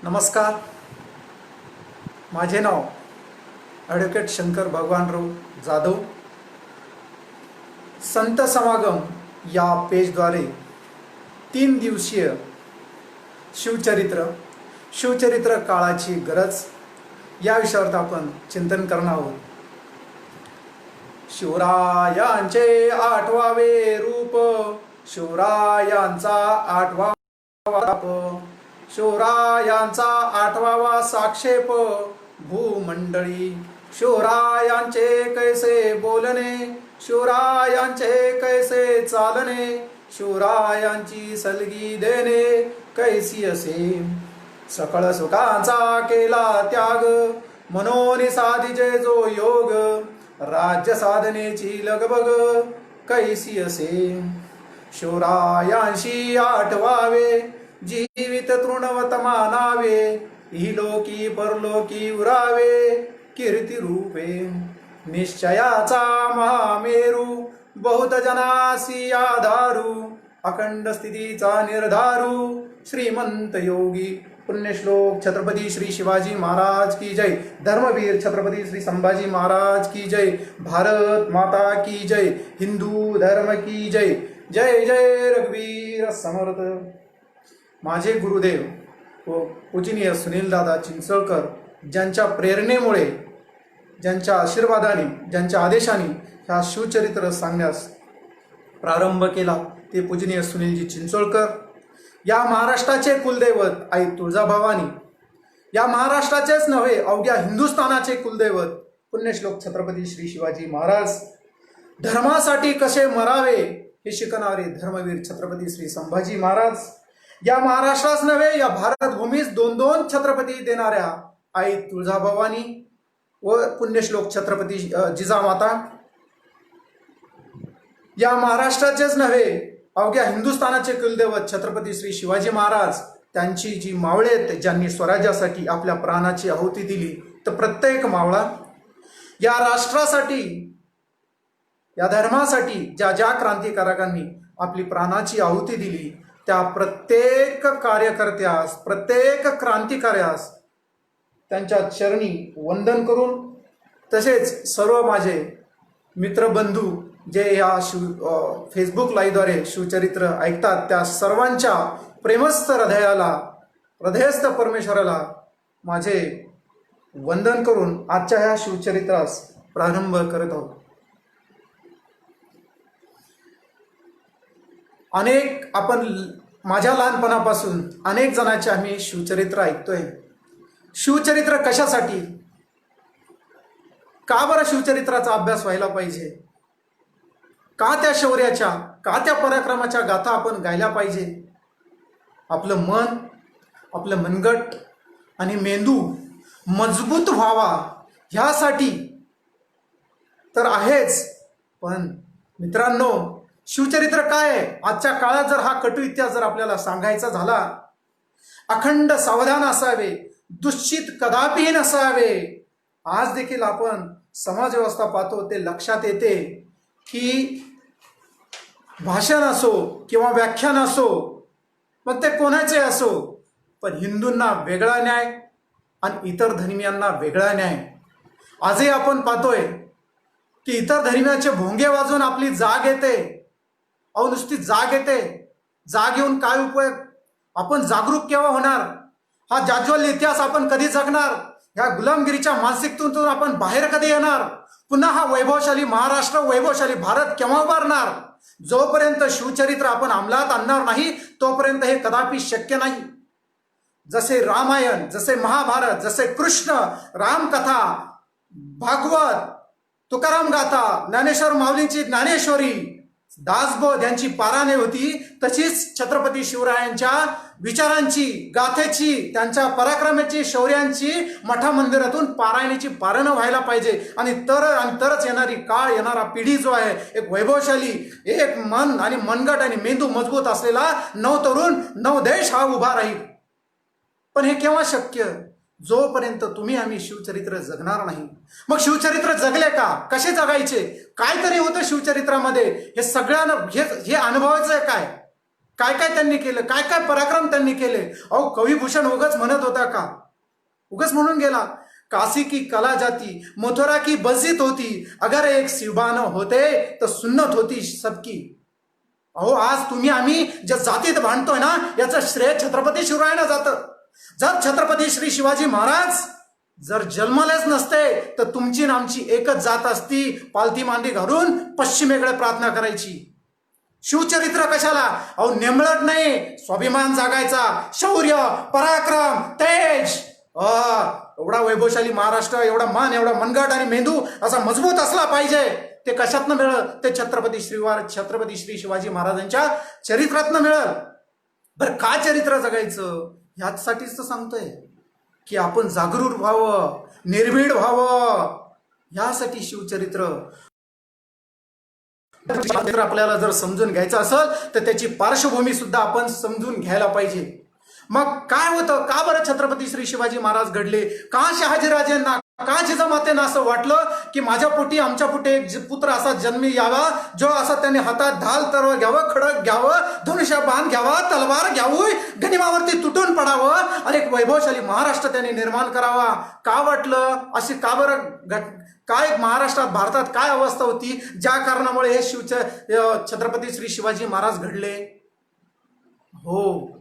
नमस्कार. माझे नाव ॲडव्होकेट शंकर भगवानराव जाधव. संत समागम या पेजद्वारे 3 दिवसीय शिवचरित्र काळाची गरज या विषयावर आपण चिंतन करणार आहोत. शिवरायांचे 8वावे रूप, शिवरायांचा 8वा बाप, शिवरायांचा 8वा साक्षेप भूमंडळी, शिवरायांचे कैसे बोलणे, शिवरायांचे कैसे चालणे, शिवरायांची सलगी देणे कैसी असे. सकळ सुखांचा केला त्याग, मनोनी साधिजे जो योग, राज्य साधनेची लगबग कैसी असे. शिवरायांशी 8वावे, जीवित तृणवत मानावे, इहलोकी परलोकी उरावे कीर्ती रूपे. निश्चयाचा महामेरू, बहुत जनासी आधारू, अखंड स्थितीचा निर्धारू, श्रीमंत योगी. पुण्यश्लोक छत्रपती श्री शिवाजी महाराज की जय. धर्मवीर छत्रपती श्री संभाजी महाराज की जय. भारत माता की जय. हिंदू धर्म की जय. जय जय रघुवीर समर्थ. माझे गुरुदेव व पूजनीय सुनीलदादा चिंचोळकर, ज्यांच्या प्रेरणेमुळे, ज्यांच्या आशीर्वादाने, ज्यांच्या आदेशाने ह्या शिवचरित्र सांगण्यास प्रारंभ केला, ते पूजनीय सुनीलजी चिंचोळकर. या महाराष्ट्राचे कुलदैवत आई तुळजाभवानी, या महाराष्ट्राचेच नव्हे अवघ्या हिंदुस्थानाचे कुलदैवत पुण्यश्लोक छत्रपती श्री शिवाजी महाराज. धर्मासाठी कसे मरावे हे शिकणारे धर्मवीर छत्रपती श्री संभाजी महाराज. या महाराष्ट्रास नव्हे या भारतभूमीस 2 छत्रपती देणाऱ्या आई तुळजाभवानी व पुण्यश्लोक छत्रपती जिजामाता. या महाराष्ट्राचेच नव्हे अवघ्या हिंदुस्थानाचे कुलदैवत छत्रपती श्री शिवाजी महाराज. त्यांची जी मावळेत ज्यांनी स्वराज्यासाठी आपल्या प्राणाची आहुती दिली, तर प्रत्येक मावळा या राष्ट्रासाठी, या धर्मासाठी ज्या ज्या क्रांतिकारकांनी आपली प्राणाची आहुती दिली, त्या प्रत्येक कार्यकर्त्यास, प्रत्येक क्रांतिकार्यास त्यांच्या चरणी वंदन करून, तसेच सर्व माझे मित्रबंधू जे या फेसबुक लाईव्हद्वारे शिवचरित्र ऐकतात, त्या सर्वांच्या प्रेमस्थ हृदयाला, हृदयस्थ परमेश्वराला माझे वंदन करून आजच्या ह्या शिवचरित्रास प्रारंभ करत आहोत. आपण माझ्या लहानपणापासून अनेक जणांचे आम्ही शिवचरित्र ऐकतोय. शिवचरित्र कशासाठी, का बरं शिवचरित्राचा अभ्यास व्हायला पाहिजे, का त्या शौर्याच्या, का त्या पराक्रमाच्या गाथा आपण गायला पाहिजे. आपलं मन, आपलं मनगट आणि मेंदू मजबूत व्हावा ह्यासाठी तर आहेच. पण मित्रांनो, शिवचरित्र काय आहे? आजच्या काळात जर हा कटू इतिहास जर आपल्याला सांगायचा झाला, अखंड सावधान असावे, दुश्चित कदापि नसावे. आज देखील आपण समाज व्यवस्था पाहतो, ते लक्षात येते की भाषण असो किंवा व्याख्यान असो, मग ते कोणाचे असो, पण हिंदूंना वेगळा न्याय आणि इतर धर्मियांना वेगळा न्याय. आजही आपण पाहतोय की इतर धर्मियाचे भोंगे वाजून आपली जाग येते. अहो, नुसती जाग येते, जाग येऊन काय उपयोग? आपण जागरूक केव्हा होणार? हा जाज्वल्य इतिहास आपण कधी जगणार? ह्या गुलामगिरीच्या मानसिकतेतून आपण बाहेर कधी येणार? पुन्हा हा वैभवशाली महाराष्ट्र, वैभवशाली भारत केव्हा उभारणार? जोपर्यंत शिवचरित्र आपण अंमलात आणणार नाही, तोपर्यंत हे कदापि शक्य नाही. जसे रामायण, जसे महाभारत, जसे कृष्ण, रामकथा, भागवत, तुकाराम गाथा, ज्ञानेश्वर माऊलींची ज्ञानेश्वरी, दासबोध यांची पारायणे होती, तशीच छत्रपती शिवरायांच्या विचारांची, गाथेची, त्यांच्या पराक्रमाची, शौर्यांची मठा मंदिरातून पारायणाची पारणं व्हायला पाहिजे. आणि तरच येणारी काळ, येणारा पिढी जो आहे, एक वैभवशाली, एक मन आणि मनगट आणि मेंदू मजबूत असलेला नवतरुण, नवदेश हा उभा राहील. पण हे केव्हा शक्य? जोपर्यंत तुम्ही आम्ही शिवचरित्र जगणार नाही. मग शिवचरित्र जगले का? कसे जगायचे? काय तरी होतं शिवचरित्रामध्ये? हे सगळ्यांना हे अनुभवायचं आहे काय? काय काय त्यांनी केलं, काय काय पराक्रम त्यांनी केले. अहो कविभूषण उगाच म्हणत होता का? उगाच म्हणून गेला, काशी की कला जाती मथुरा की बजित होती, अगर एक शिवबान होते तर सुन्नत होती सबकी. अहो आज तुम्ही आम्ही ज्या जातीत भांडतोय ना, याचं श्रेय छत्रपती शिवरायांना जातं. जर छत्रपती श्री शिवाजी महाराज जर जन्मलेच नसते तर तुमची आणि आमची एकच जात असती, पालथी मांडी घालून पश्चिमेकडे प्रार्थना करायची. शिवचरित्र कशाला? अहो नेमळत नाही, स्वाभिमान जागायचा, शौर्य पराक्रम तेज. एवढा वैभवशाली महाराष्ट्र, एवढा मान, एवढा मनगट आणि मेंदू असा मजबूत असला पाहिजे. ते कशातनं मिळेल? ते छत्रपती श्री शिवाजी महाराजांच्या चरित्रातनं मिळेल. बरं का चरित्र जगायचं? ह्याचसाठीच तर सांगतोय की आपण जागरूक व्हावं, निर्भीड व्हावं. यासाठी शिवचरित्र आपल्याला जर समजून घ्यायचं असेल तर त्याची पार्श्वभूमी सुद्धा आपण समजून घ्यायला पाहिजे. मग काय होतं? का बरं छत्रपती श्री शिवाजी महाराज घडले? का शहाजीराजेंना, का जिजामातेंना असं वाटलं की माझ्या पोटी, आमच्या पोटी एक पुत्र असा जन्मी यावा, जो असा त्याने हातात ढाल तलवार घ्यावं, खडक घ्यावं, धनुष्य बाण घ्यावा, तलवार घ्यावी, गनिमावरती तुटून पडावं आणि एक वैभवशाली महाराष्ट्र त्यांनी निर्माण करावा? का वाटलं? अशी का बरं काय महाराष्ट्रात, भारतात काय अवस्था होती ज्या कारणामुळे हे छत्रपती श्री शिवाजी महाराज घडले? हो,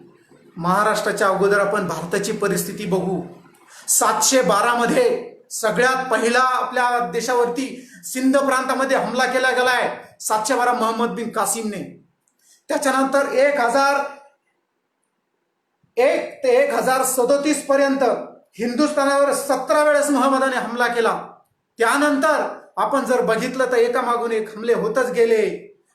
महाराष्ट्राच्या अगोदर आपण भारताची परिस्थिती बघू. 712 मध्ये सगळ्यात पहिला आपल्या देशावरती सिंध प्रांतामध्ये हमला केला गेलाय 712 मोहम्मद बिन कासिमने. त्याच्यानंतर 1001 ते 1037 पर्यंत हिंदुस्थानावर 17 वेळेस मोहम्मदाने हमला केला. त्यानंतर आपण जर बघितलं तर एकामागून एक हमले होतच गेले.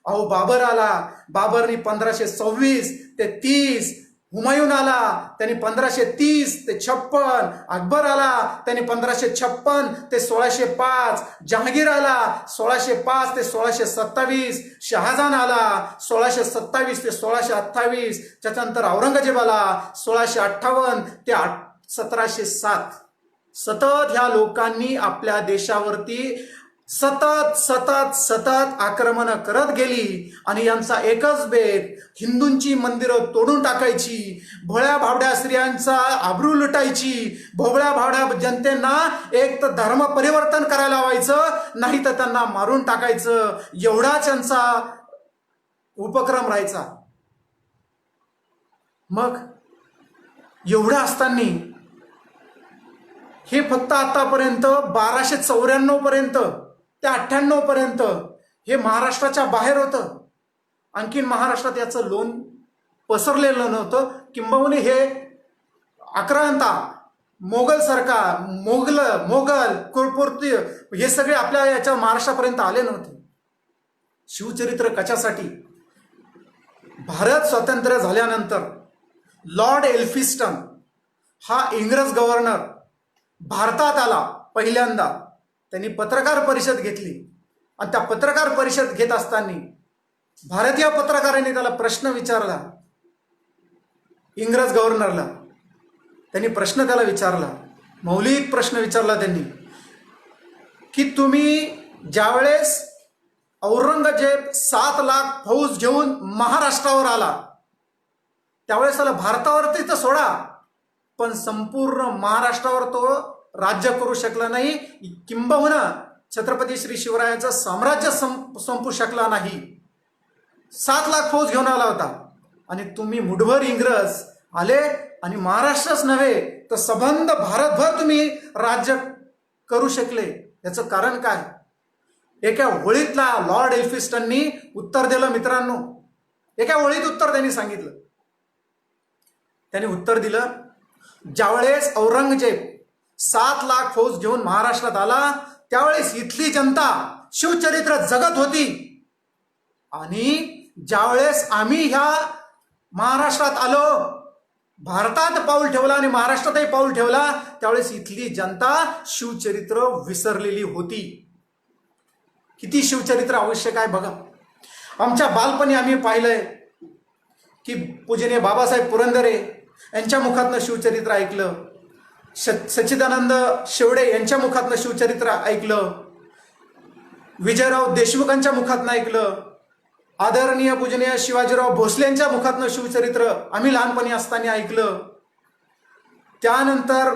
अहो बाबर आला, बाबरनी 1526 ते 30, हुमायून आला त्यांनी 1530 ते 56, अकबर आला त्यांनी 1556 ते 1605, जहांगीर आला 1605 ते 1627, शहाजहान आला 1627 ते 1628, त्याच्यानंतर औरंगजेब आला 1658 ते 1707. सतत ह्या लोकांनी आपल्या देशावरती सतत आक्रमण करत गेली आणि यांचा एकच बेत, हिंदूंची मंदिरं तोडून टाकायची, भोळ्या भावड्या स्त्रियांचा आबरू लुटायची, भोळ्या भावड्या जनतेना एक तर धर्म परिवर्तन करायला लावायचं, नाही तर त्यांना मारून टाकायचं. एवढाच यांचा उपक्रम राहायचा. मग एवढं असताना हे फक्त आतापर्यंत 1294 पर्यंत ते 98 पर्यंत हे महाराष्ट्राच्या बाहेर होतं. आणखीन महाराष्ट्रात याचं लोण पसरलेलं नव्हतं. किंबहुना हे आक्रांता मोगल सरकार, मोगल कुरपुर्ती हे सगळे आपल्या याच्या महाराष्ट्रापर्यंत आले नव्हते. शिवचरित्र कशासाठी? भारत स्वातंत्र्य झाल्यानंतर लॉर्ड एल्फिस्टन हा इंग्रज गव्हर्नर भारतात आला पहिल्यांदा. त्यांनी पत्रकार परिषद घेतली आणि त्या पत्रकार परिषद घेत असताना भारतीय पत्रकारांनी त्याला प्रश्न विचारला. इंग्रज गव्हर्नरला त्यांनी प्रश्न त्याला विचारला, मौलिक प्रश्न विचारला त्यांनी, की तुम्ही ज्यावेळेस औरंगजेब 7 लाख फौज घेऊन महाराष्ट्रावर आला त्यावेळेस त्याला भारतावरती तर सोडा, पण संपूर्ण महाराष्ट्रावर तो राज्य करू शकला नाही. किंबहुना छत्रपती श्री शिवरायांचं साम्राज्य संपू शकला नाही. 7 लाख फौज घेऊन आला होता आणि तुम्ही मुठभर इंग्रज आले आणि महाराष्ट्रच नव्हे तर संबंध भारतभर तुम्ही राज्य करू शकले. याचं कारण काय? एका ओळीतला लॉर्ड एल्फिस्टननी उत्तर दिलं मित्रांनो. एका ओळीत उत्तर त्यांनी सांगितलं. त्यांनी उत्तर दिलं, ज्यावेळेस औरंगजेब 7 लाख फौज घेऊन महाराष्ट्रात आला त्यावेळेस इथली जनता शिवचरित्र जगत होती आणि ज्यावेळेस आम्ही ह्या महाराष्ट्रात आलो, भारतात पाऊल ठेवला आणि महाराष्ट्रातही पाऊल ठेवला, त्यावेळेस इथली जनता शिवचरित्र विसरलेली होती. किती शिवचरित्र आवश्यक आहे बघा. आमच्या बालपणी आम्ही पाहिलंय की पूजनीय बाबासाहेब पुरंदरे यांच्या मुखातनं शिवचरित्र ऐकलं, सच्चिदानंद शेवडे यांच्या मुखातनं शिवचरित्र ऐकलं, विजयराव देशमुखांच्या मुखातनं ऐकलं, आदरणीय पूजनीय शिवाजीराव भोसलेंच्या मुखातनं शिवचरित्र आम्ही लहानपणी असताना ऐकलं. त्यानंतर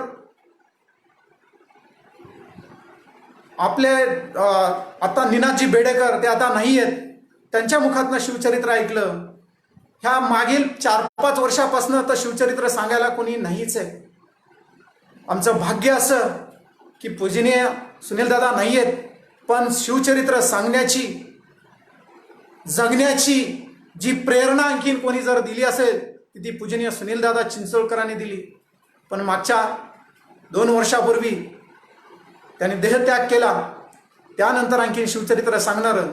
आपले आता निनादजी बेडेकर ते आता नाही आहेत, त्यांच्या मुखातनं शिवचरित्र ऐकलं. ह्या मागील 4-5 वर्षापासून तर शिवचरित्र सांगायला कोणी नाहीच आहे. आमचं भाग्य असं की पूजनीय सुनीलदादा नाही आहेत, पण शिवचरित्र सांगण्याची जगण्याची जी प्रेरणा आणखीन कोणी जर दिली असेल ती पूजनीय सुनीलदादा चिंचोळकरांनी दिली. पण मागच्या 2 वर्षापूर्वी त्यांनी देहत्याग केला. त्यानंतर आणखीन शिवचरित्र सांगणारं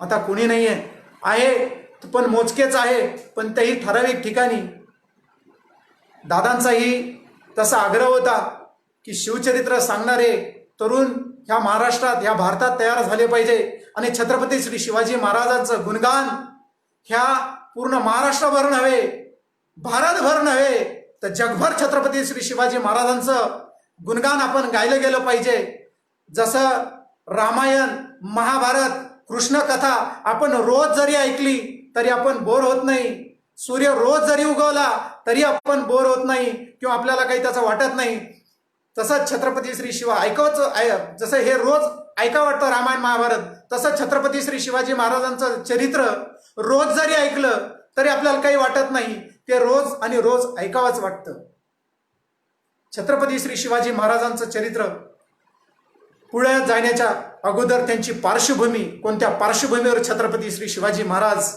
आता कोणी नाही आहे पण मोजकेच आहे. पण तेही ठराविक ठिकाणी. दादांचाही तसा आग्रह होता की शिवचरित्र सांगणारे तरुण ह्या महाराष्ट्रात, ह्या भारतात तयार झाले पाहिजे आणि छत्रपती श्री शिवाजी महाराजांचं गुणगान ह्या पूर्ण महाराष्ट्रभर नव्हे, भारतभर नव्हे, तर जगभर छत्रपती श्री शिवाजी महाराजांचं गुणगान आपण गायलं गेलं पाहिजे. जसं रामायण, महाभारत, कृष्णकथा आपण रोज जरी ऐकली तरी आपण बोर होत नाही. सूर्य रोज जरी उगवला तरी आपण बोर होत नाही किंवा आपल्याला काही त्याचं वाटत नाही. तसंच छत्रपती श्री शिवा जसं हे रोज ऐका वाटतं रामायण महाभारत, तसं छत्रपती श्री शिवाजी महाराजांचं चरित्र रोज जरी ऐकलं तरी आपल्याला काही वाटत नाही. ते रोज आणि रोज ऐकावंच वाटतं. छत्रपती श्री शिवाजी महाराजांचं चरित्र पुढे जाण्याच्या अगोदर त्यांची पार्श्वभूमी, कोणत्या पार्श्वभूमीवर छत्रपती श्री शिवाजी महाराज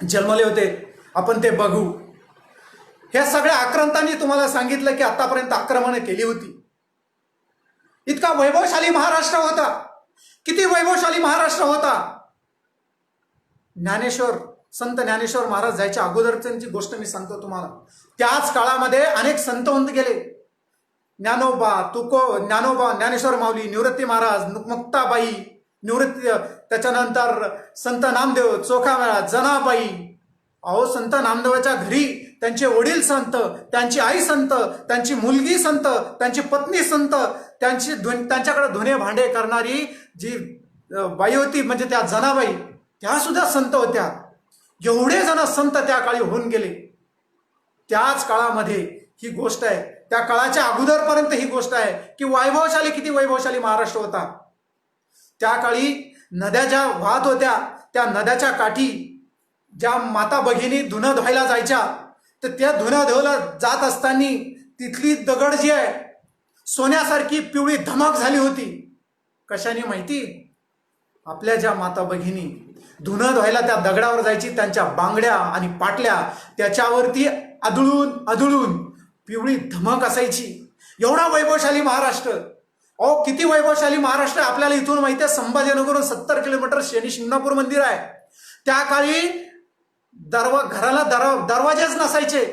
जन्मले होते आपण ते बघू. ह्या सगळ्या आक्रांतांनी तुम्हाला सांगितलं की आतापर्यंत आक्रमणं केली होती. इतका वैभवशाली महाराष्ट्र होता. किती वैभवशाली महाराष्ट्र होता. संत ज्ञानेश्वर महाराज जायच्या अगोदरची गोष्ट मी सांगतो तुम्हाला. त्याच काळामध्ये अनेक संत होऊन गेले. ज्ञानोबा, ज्ञानेश्वर माऊली, निवृत्ती महाराज, मुक्ताबाई, त्याच्यानंतर संत नामदेव, चोखामेळा, जनाबाई. अहो, संत नामदेवाच्या घरी त्यांचे वडील संत, त्यांची आई संत, त्यांची मुलगी संत, त्यांची पत्नी संत, त्यांच्याकडे धुणे भांडे करणारी जी बाई होती म्हणजे त्या जनाबाई, त्या सुद्धा संत होत्या. एवढे जण संत त्या काळी होऊन गेले. त्याच काळामध्ये ही गोष्ट आहे. त्या काळाच्या अगोदरपर्यंत ही गोष्ट आहे की वैभवशाली, किती वैभवशाली महाराष्ट्र होता. त्या काळी नद्या ज्या वाहत होत्या, त्या नद्याच्या काठी ज्या माता भगिनी धुणं धुवायला जायच्या, तर त्या धुणं धुवायला जात असताना तिथली दगड जी आहे सोन्यासारखी पिवळी धमक झाली होती. कशाने माहिती? आपल्या ज्या माता भगिनी धुणं धुवायला त्या दगडावर जायची, त्यांच्या बांगड्या आणि पाटल्या त्याच्यावरती आदळून पिवळी धमक असायची. एवढा वैभवशाली महाराष्ट्र. अहो, किती वैभवशाली महाराष्ट्र. आपल्याला इथून माहिती आहे संभाजीनगरहून 70 किलोमीटर शनी शिंगणापूर मंदिर आहे. त्या काळी घराला दरवाजेच नसायचे.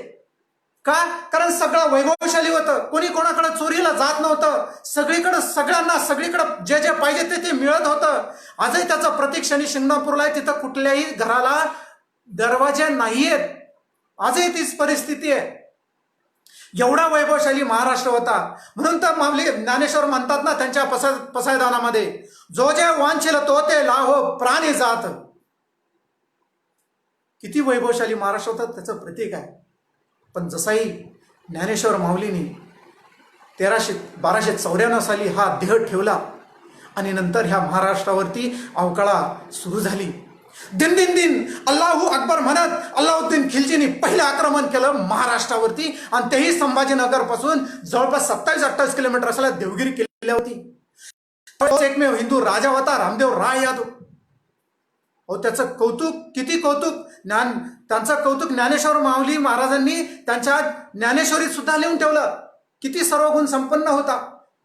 का? कारण सगळं वैभवशाली होतं. कोणी कोणाकडे चोरीला जात नव्हतं. सगळीकडे जे जे पाहिजे ते मिळत होतं. आजही त्याचं प्रतीक शनी शिंगणापूरला आहे. तिथं कुठल्याही घराला दरवाजे नाहीयेत. आजही तीच परिस्थिती आहे. एवढा वैभवशाली महाराष्ट्र होता. म्हणून तर माऊली ज्ञानेश्वर म्हणतात ना त्यांच्या पसायदानामध्ये, जो जे वांछेल तो ते लाहो प्राणी जात. किती वैभवशाली महाराष्ट्र होता त्याचं प्रतीक आहे. पण जसाही ज्ञानेश्वर माऊलींनी 1294 साली हा देह ठेवला आणि नंतर ह्या महाराष्ट्रावरती अवकाळा सुरू झाली. दिन अल्लाहू अकबर म्हणत अल्लाउद्दीन खिलजीने पहिलं आक्रमण केलं महाराष्ट्रावरती, आणि तेही संभाजीनगर पासून जवळपास 27-28 किलोमीटर असलेल्या देवगिरी किल्ल्यावरती. एकमेव हिंदू राजा होता रामदेव राय यादव. अहो, त्याचं कौतुक, किती कौतुक. त्यांचं कौतुक ज्ञानेश्वर माऊली महाराजांनी त्यांच्या ज्ञानेश्वरीत सुद्धा लिहून ठेवलं. किती सर्वगुण संपन्न होता.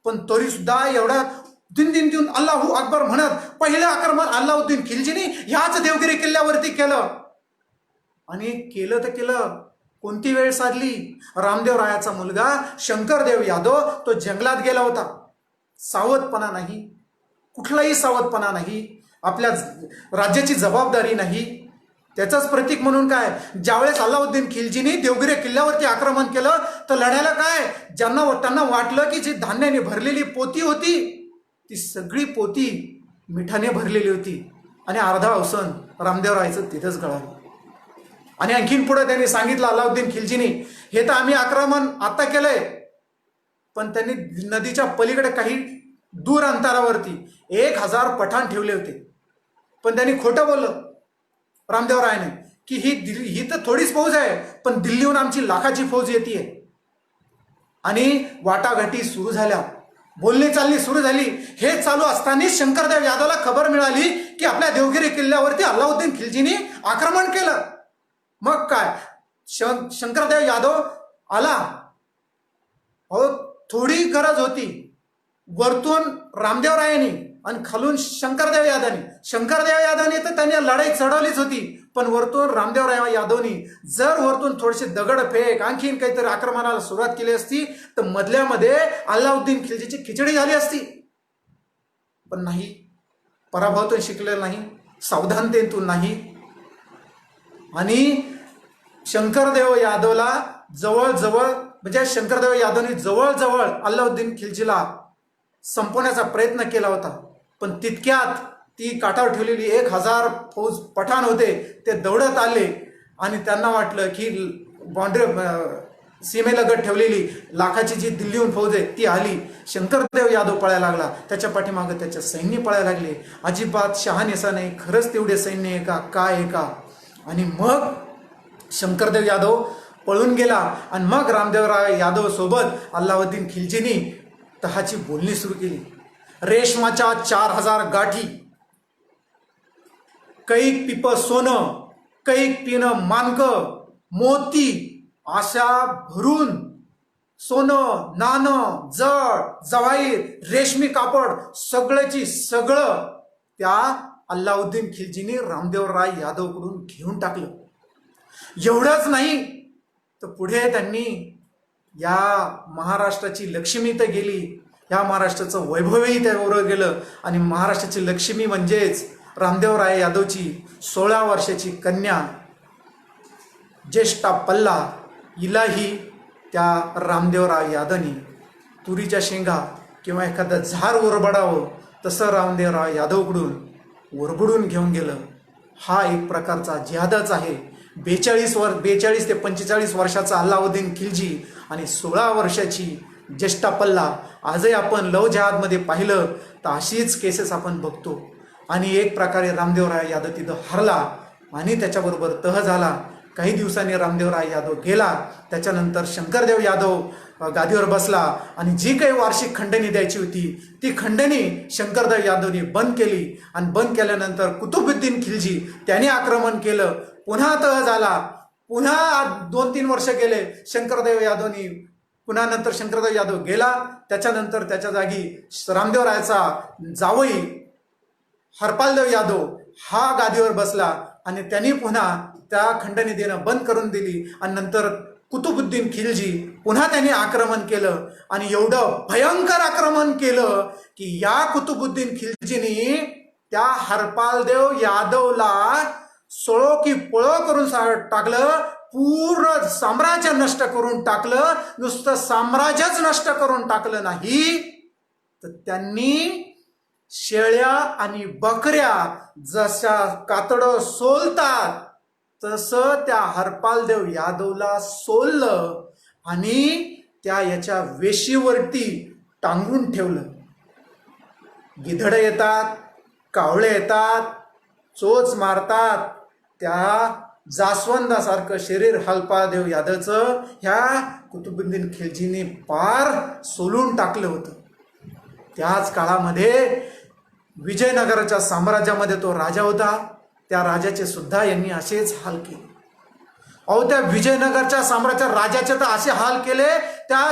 पण तरी सुद्धा एवढा दिन अल्लाहू अकबर म्हणत पहिलं आक्रमण अल्लाउद्दीन खिलजीने ह्याच देवगिरी किल्ल्यावरती केलं. आणि केलं तर केलं. कोणती वेळ साधली? रामदेव रायाचा मुलगा शंकरदेव यादव तो जंगलात गेला होता. सावधपणा नाही, कुठलाही सावधपणा नाही, आपल्या राज्याची जबाबदारी नाही. त्याचंच प्रतीक म्हणून काय, ज्यावेळेस अल्लाउद्दीन खिलजीने देवगिरी किल्ल्यावरती आक्रमण केलं तर लढायला काय, त्यांना वाटलं की जी धान्याने भरलेली पोती होती ती सगळी पोती मिठाने भरलेली होती आणि अर्धा अवसन रामदेवरायचं तिथंच गळालं. आणि आणखीन पुढे त्यांनी सांगितलं अलाउद्दीन खिलजीनी, हे तर आम्ही आक्रमण आता केलंय, पण त्यांनी नदीच्या पलीकडे काही दूर अंतरावरती 1000 पठाण ठेवले होते. पण त्यांनी खोटं बोललं रामदेवरायने की ही तर थोडीच फौज आहे, पण दिल्लीहून आमची लाखाची फौज येते. आणि वाटाघाटी सुरू झाल्या, बोलणी चालणी सुरू झाली. हे चालू असतानाच शंकरदेव यादवला खबर मिळाली की आपल्या देवगिरी किल्ल्यावरती अलाउद्दीन खिलजीने आक्रमण केलं. मग काय, शंकरदेव यादव आला. अहो, थोडी गरज होती, वरतून रामदेवरायांनी आणि खालून शंकरदेव यादवनी तर त्यांनी लढाई चढवलीच होती, पण वरतून रामदेवराय यादवनी जर वरतून थोडेसे दगडफेक आणखीन काहीतरी आक्रमणाला सुरुवात केली असती तर मधल्यामध्ये अल्लाउद्दीन खिलजीची खिचडी झाली असती. पण नाही, पराभवातून शिकलेलं नाही, सावधानतेतून नाही. आणि शंकरदेव यादवला शंकरदेव यादवनी जवळजवळ अल्लाउद्दीन खिलजीला संपवण्याचा प्रयत्न केला होता. पण तितक्यात ती काठावर ठेवलेली 1000 फौज पठाण होते, ते दौडत आले आणि त्यांना वाटलं की सीमेलगत ठेवलेली लाखाची जी दिल्लीहून फौज आहे ती आली. शंकरदेव यादव पळायला लागला, त्याच्या पाठीमागं त्याच्या सैन्य पळायला लागले. अजिबात शहानिशा नाही, खरंच तेवढे सैन्य आहे का, काय आहे का. आणि मग शंकरदेव यादव पळून गेला. आणि मग रामदेवराय यादव सोबत अल्लाउद्दीन खिलजीनी तहाची बोलणी सुरू केली. रेशमाच्या 4000 गाठी, कैक पिप सोनं, कैक पिणं मानकं, मोती, अशा भरून सोनं, नाणं, जड, जवाईर, रेशमी कापड सगळ्याची सगळं त्या अल्लाउद्दीन खिलजीने रामदेवराय यादवकडून घेऊन टाकलं. एवढंच नाही तर पुढे त्यांनी या महाराष्ट्राची लक्ष्मी तर गेली, या महाराष्ट्राचं वैभवही त्याबरोबर गेलं. आणि महाराष्ट्राची लक्ष्मी म्हणजेच रामदेवराय यादवची 16 वर्षाची कन्या ज्येष्ठा पल्ला, हिलाही त्या रामदेवराय यादवनी तुरीच्या शेंगा किंवा एखादं झार ओरबडावं तसं रामदेवराय यादवकडून ओरबडून घेऊन गेलं. हा एक प्रकारचा जिहादच आहे. 42 ते 45 वर्षाचा अल्लाउद्दीन खिलजी आणि 16 वर्षाची ज्येष्ठा पल्ला. आजही आपण लव जहादमध्ये पाहिलं तर अशीच केसेस आपण बघतो. आणि एक प्रकारे रामदेवराय यादव तिथं हरला आणि त्याच्याबरोबर तह झाला. काही दिवसांनी रामदेवराय यादव गेला. त्याच्यानंतर शंकरदेव यादव गादीवर बसला आणि जी काही वार्षिक खंडणी द्यायची होती ती खंडणी शंकरदेव यादवनी बंद केली. आणि बंद केल्यानंतर कुतुबुद्दीन खिलजी त्याने आक्रमण केलं. पुन्हा तह झाला. पुन्हा 2-3 वर्ष गेले. शंकरदेव यादव गेला. त्याच्यानंतर त्याच्या जागी रामदेवरायाचा जावई हरपालदेव यादव हा गादीवर बसला आणि त्यांनी पुन्हा त्या खंडणी देणं बंद करून दिली. आणि नंतर कुतुबुद्दीन खिलजी पुन्हा त्यांनी आक्रमण केलं आणि एवढं भयंकर आक्रमण केलं की या कुतुबुद्दीन खिलजीने त्या हरपालदेव यादवला सोळो की पळो करून टाकलं. पूर्ण साम्राज्य नष्ट करून टाकलं. नुसतं साम्राज्यच नष्ट करून टाकलं नाही तर त्यांनी शेळ्या आणि बकऱ्या जशा कातडं सोलतात तसं त्या हरपालदेव यादवला सोललं आणि त्या याच्या वेशीवरती टांगून ठेवलं. गिधडं येतात, कावळे येतात, चोच मारतात. त्या जास्वंदासारखं शरीर हरपालदेव यादवचं ह्या कुतुबुद्दीन खिलजीने पार सोलून टाकलं होतं. त्याच काळामध्ये विजयनगरच्या साम्राज्यामध्ये तो राजा होता. त्या राजाचे सुद्धा यांनी असेच हाल केले. अहो, त्या विजयनगरच्या राजाचे तर असे हाल केले, त्या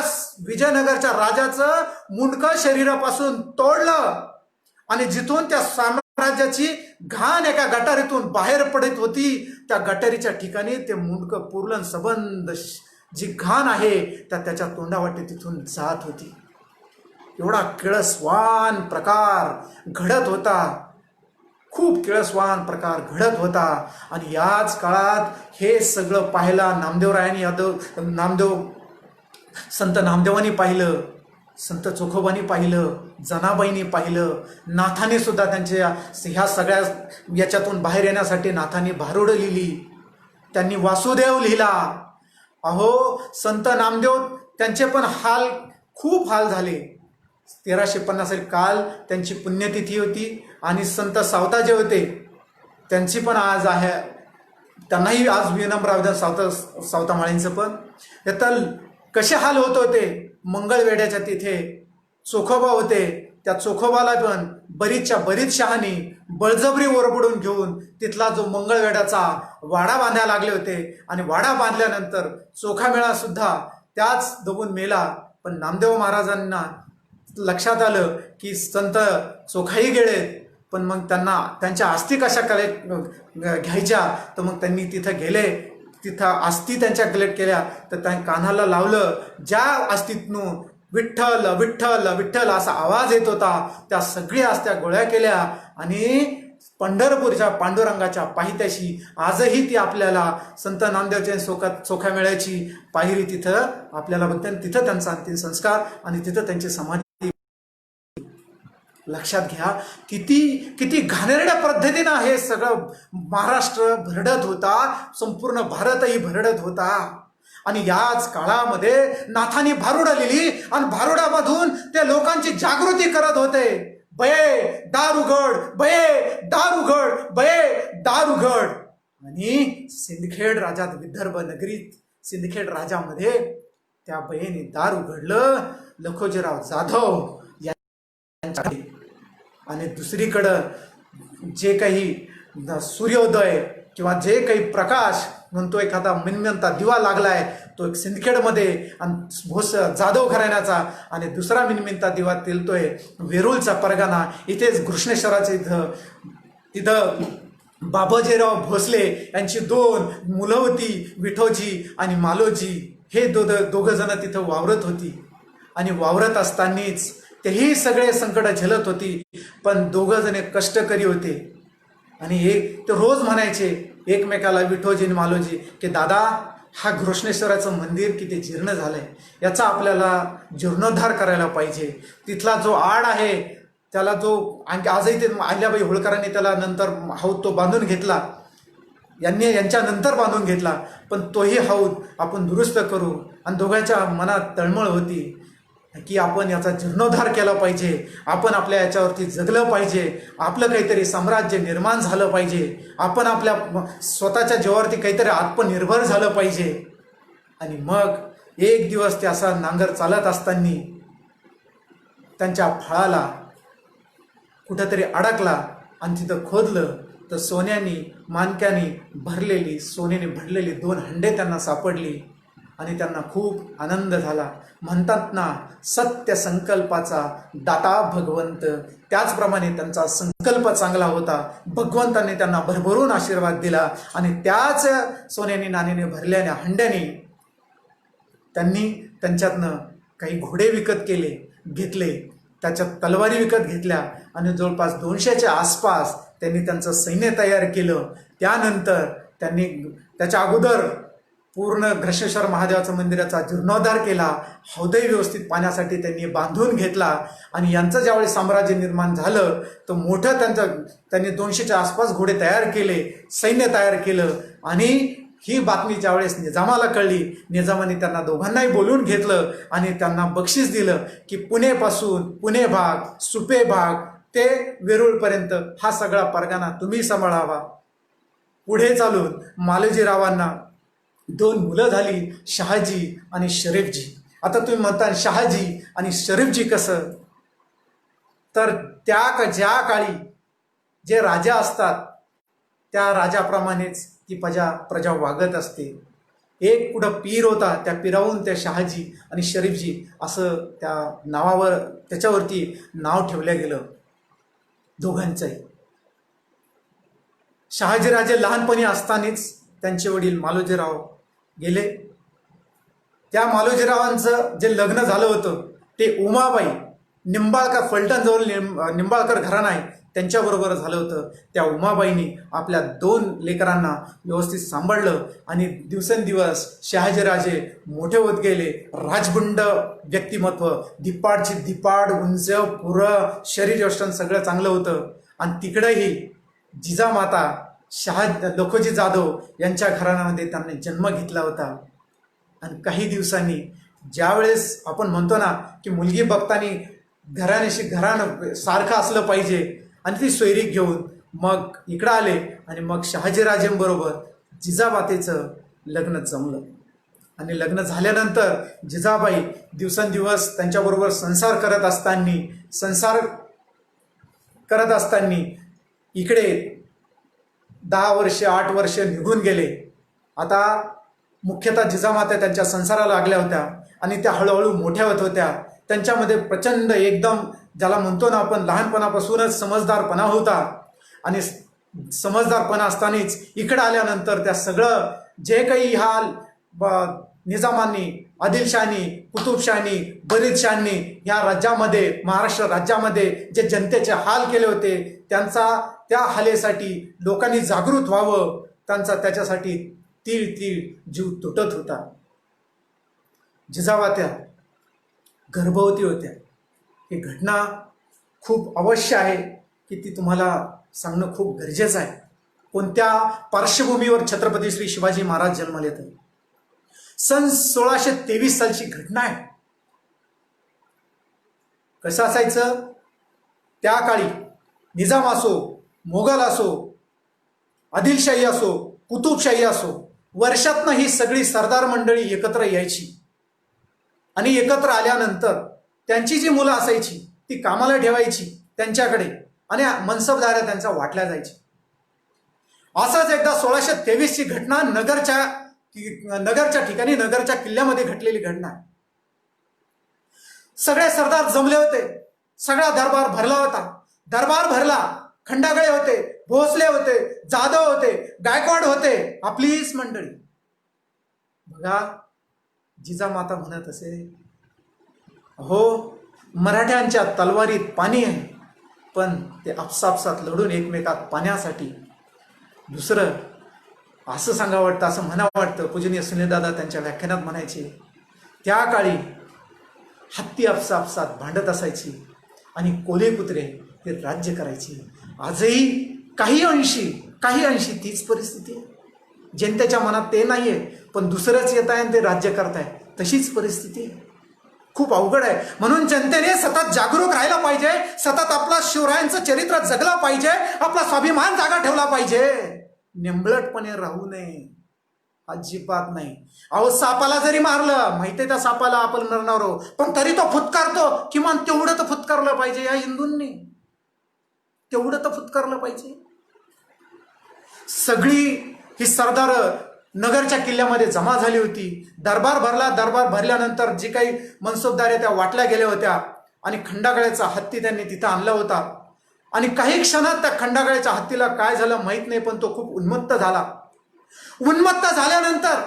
विजयनगरच्या राजाचं मुंडकं शरीरापासून तोडलं आणि जिथून त्या साम्राज्याची घाण एका गटारीतून बाहेर पडत होती त्या गटारीच्या ठिकाणी ते मुंडकं पूर्ण सबंध जी घाण आहे त्याच्या तोंडावाटे तिथून जात होती. एवढा किळसवान प्रकार घडत होता. खूप किळसवान प्रकार घडत होता. आणि याच काळात हे सगळं पाहायला संत नामदेवांनी पाहिलं. संत चोखोबांनी पाहिलं, जनाबाईंनी पाहिलं, नाथाने सुद्धा त्यांच्या ह्या सगळ्या याच्यातून बाहेर येण्यासाठी नाथांनी भारुडं लिहिली, त्यांनी वासुदेव लिहिला. अहो संत नामदेव त्यांचे पण खूप हाल झाले. 1350 काल त्यांची पुण्यतिथी होती आणि संत सावता जे होते त्यांची पण आज आहे, त्यांनाही आज विनम्र आवेदन सावता माळींचं पण. तर कसे हाल होत होते. मंगळवेढ्याच्या तिथे चोखोबा होते, त्या चोखोबाला पण बरीच शहाणी बळजबरी ओरबडून घेऊन तिथला जो मंगळवेढ्याचा वाडा बांधायला लागले होते आणि वाडा बांधल्यानंतर चोखामेळा सुद्धा त्याच दबून मेला. पण नामदेव महाराजांना लक्षात आलं की संत चोखाही गेलेत, पण मग त्यांना त्यांच्या अस्थी कशा घ्यायच्या, तर मग त्यांनी तिथं गेले, तिथं अस्थी त्यांच्या कलेक्ट केल्या. तर त्या कानाला लावलं, ज्या अस्थीतून विठ्ठल विठ्ठल विठ्ठल असा आवाज येत होता त्या सगळ्या अस्त्या गोळ्या केल्या आणि पंढरपूरच्या पांडुरंगाच्या पायथ्याशी आजही ती आपल्याला संत नामदेवच्या चोखामेळ्याची पायरी तिथं आपल्याला बघते. तिथं त्यांचा अंतिम संस्कार आणि तिथं त्यांची समाधी. लक्षात घ्या किती घाणेरड्या पद्धतीनं हे सगळं महाराष्ट्र भरडत होता, संपूर्ण भारतही भरडत होता. आणि याच काळामध्ये नाथांनी भारुडं लिहिली आणि भारुडामधून ते लोकांची जागृती करत होते. बये दार उघड, बये दार उघड, बये दार उघड. आणि सिंदखेड राज्यात, विदर्भ नगरीत सिंदखेड राजामध्ये त्या बयेने दार उघडलं लखोजीराव जाधव यांच्या. आणि दुसरीकडं जे काही सूर्योदय किंवा जे काही प्रकाश म्हणतो, एखादा मिनमिनता दिवा लागलाय तो एक सिंदखेडमध्ये आणि भोस जाधव घराण्याचा, आणि दुसरा मिनमिनता दिवा तेलतोय वेरूळचा परगाना इथेच घृष्णेश्वराच्या तिथं बाबाजीराव भोसले यांची 2 मुलं होती, विठोजी आणि मालोजी. हे दोघं जण तिथं वावरत होती आणि वावरत असतानाच तेही सगळे संकट झेलत होती, पण दोघं जण कष्टकरी होते. आणि ते रोज म्हणायचे एकमेकाला, विठोजी आणि मालोजी, की दादा हा घृष्णेश्वराचं मंदिर किती जीर्ण झालंय, याचा आपल्याला जीर्णोद्धार करायला पाहिजे. तिथला जो आड आहे त्याला जो आजही ते अहिल्याबाई होळकरांनी त्याला नंतर हौद तो बांधून घेतला, यांच्या नंतर बांधून घेतला, पण तोही हौद आपण दुरुस्त करू. आणि दोघांच्या मनात तळमळ होती की आपण याचा जीर्णोद्धार केला पाहिजे, आपण आपल्या याच्यावरती जगलं पाहिजे, आपलं काहीतरी साम्राज्य निर्माण झालं पाहिजे, आपण आपल्या स्वतःच्या जीवावरती काहीतरी आत्मनिर्भर झालं पाहिजे. आणि मग एक दिवस ते असा नांगर चालत असताना त्यांच्या फळाला कुठंतरी अडकला आणि तिथं खोदलं तर सोन्याने भरलेली 2 हंडे त्यांना सापडली आणि त्यांना खूप आनंद झाला. म्हणतात ना, सत्य संकल्पाचा दाता भगवंत, त्याचप्रमाणे त्यांचा संकल्प चांगला होता. भगवंताने त्यांना भरभरून आशीर्वाद दिला आणि त्याच सोन्याने नाण्याने भरलेल्या हंड्याने त्यांनी त्यांच्यातनं काही घोडे विकत घेतले, त्याच्यात तलवारी विकत घेतल्या आणि जवळपास 200च्या आसपास त्यांनी त्यांचं सैन्य तयार केलं. त्यानंतर त्यांनी त्याच्या अगोदर पूर्ण घृष्णेश्वर महादेवाचं मंदिराचा जीर्णोद्धार केला, हौदही व्यवस्थित पाण्यासाठी त्यांनी बांधून घेतला. आणि यांचं ज्यावेळी साम्राज्य निर्माण झालं तर मोठं त्यांनी 200च्या आसपास घोडे तयार केले, सैन्य तयार केलं. आणि ही बातमी ज्यावेळेस निजामाला कळली, निजामाने त्यांना दोघांनाही बोलून घेतलं आणि त्यांना बक्षीस दिलं की पुणे भाग, सुपे भाग ते वेरूळपर्यंत हा सगळा परगाना तुम्ही सांभाळावा. पुढे चालून मालोजीरावांना 2 मुलं झाली, शहाजी आणि शरीफजी. आता तुम्ही म्हणता शहाजी आणि शरीफजी कसं, तर ज्या काळी जे राजा असतात त्या राजाप्रमाणेच ती प्रजा वागत असते. एक पुढं पीर होता, त्या पीराहून त्या शहाजी आणि शरीफजी असं त्या नावावर त्याच्यावरती नाव ठेवलं गेलं दोघांचंही. शहाजीराजे लहानपणी असतानाच त्यांचे वडील मालोजीराव गेले. त्या मालोजीरावांचं जे लग्न झालं होतं ते उमाबाई निंबाळकर, फलटणजवळ निंबाळकर घराणं आहे त्यांच्याबरोबर झालं होतं. त्या उमाबाईंनी आपल्या 2 लेकरांना व्यवस्थित सांभाळलं आणि दिवसेंदिवस शहाजीराजे मोठे होत गेले. राजबुंड व्यक्तिमत्व, दिपाडची दिपाड, उंच पुरं, शरीर यष्टन सगळं चांगलं होतं. आणि तिकडेही जिजामाता लखोजी जाधव यांच्या घराण्यामध्ये त्यांनी जन्म घेतला होता. आणि काही दिवसांनी ज्यावेळेस आपण म्हणतो ना की मुलगी बघताना घराण्याशी घराणं सारखं असलं पाहिजे, आणि ती सोयरीक घेऊन मग इकडं आले आणि मग शहाजीराजेंबरोबर जिजाबातेचं लग्न जमलं. आणि लग्न झाल्यानंतर जिजाबाई दिवसेंदिवस त्यांच्याबरोबर संसार करत असताना इकडे 10 वर्ष 8 वर्ष निघून गेले. आता मुख्यतः जिजामाता त्यांच्या संसाराला लागल्या होत्या आणि त्या हळूहळू मोठ्या होत होत्या. त्यांच्यामध्ये प्रचंड एकदम ज्याला म्हणतो ना आपण लहानपणापासूनच समजदारपणा होता. आणि समजदारपणा असतानाच इकडे आल्यानंतर त्या सगळं जे काही निजामांनी, आदिलशाहांनी, कुतुबशाहांनी, बरीदशाहांनी या राज्यामध्ये, महाराष्ट्र राज्यामध्ये जे जनतेचे हाल केले होते, त्या हालेसाठी लोकांनी जागृत व्हावं, त्याच्यासाठी तीळ तीळ जीव तुटत होता. जिजाबात्या गर्भवती होत्या. ही घटना खूप अवश्य आहे की ती तुम्हाला सांगणं खूप गरजेचं आहे. कोणत्या पार्श्वभूमीवर छत्रपती श्री शिवाजी महाराज जन्माला येतात? सन 1623 सालची घटना आहे. कसं असायचं त्या काळी? निजाम असो, मोगल असो, आदिलशाही असो, कुतुबशाही असो, वर्षातनं ही सगळी सरदार मंडळी एकत्र यायची. आणि एकत्र आल्यानंतर त्यांची जी मुलं असायची ती कामाला ठेवायची त्यांच्याकडे आणि मनसबदाऱ्या त्यांचा वाटल्या जायची. असंच एकदा 1623 घटना नगरच्या ठिकाणी, नगरच्या किल्ल्यामध्ये घडलेली घटना आहे. सगळे सरदार जमले होते, सगळा दरबार भरला होता. दरबार भरला, खंडागळे होते, भोसले होते, जाधव होते, गायकवाड होते, आपलीच मंडळी. बघा, जिजामाता म्हणत असे, हो मराठ्यांच्या तलवारीत पाणी आहे, पण ते आपसापसात लढून एकमेकात पाण्यासाठी. दुसरं असं सांगा वाटतं, असं म्हणा वाटतं, पूजनीय सुनीलदादा त्यांच्या व्याख्यानात म्हणायचे, त्या काळी हत्ती आपसापसात भांडत असायची आणि कोल्हे कुत्रे ते राज्य करायची. आजही काही अंशी तीच परिस्थिती आहे. जनतेच्या मनात ते नाहीये, पण दुसरंच येत आहे आणि ते राज्य करताय, तशीच परिस्थिती आहे. खूप अवघड आहे. म्हणून जनतेने सतत जागरूक राहायला पाहिजे, सतत आपला शिवरायांचं चरित्र जगलं पाहिजे, आपला स्वाभिमान जागा ठेवला पाहिजे, निंबळटपणे राहू नये, अजिबात नाही. अहो, सापाला जरी मारलं, माहितीये त्या सापाला आपण मरणार आहोत, पण तरी तो फुतकारतो. किमान तेवढं तर फुतकारलं पाहिजे या हिंदूंनी, तेवढं तर फुतकारलं पाहिजे. सगळी ही सरदार नगरच्या किल्ल्यामध्ये जमा झाली होती. दरबार भरला. दरबार भरल्यानंतर जी काही मनसबदाऱ्या त्या वाटल्या गेल्या होत्या आणि खंडागळ्याचा हत्ती त्यांनी तिथं आणला होता. आणि काही क्षणात त्या खंडागळ्याच्या हत्तीला काय झालं माहित नाही, पण तो खूप उन्मत्त झाला. उन्मत्त झाल्यानंतर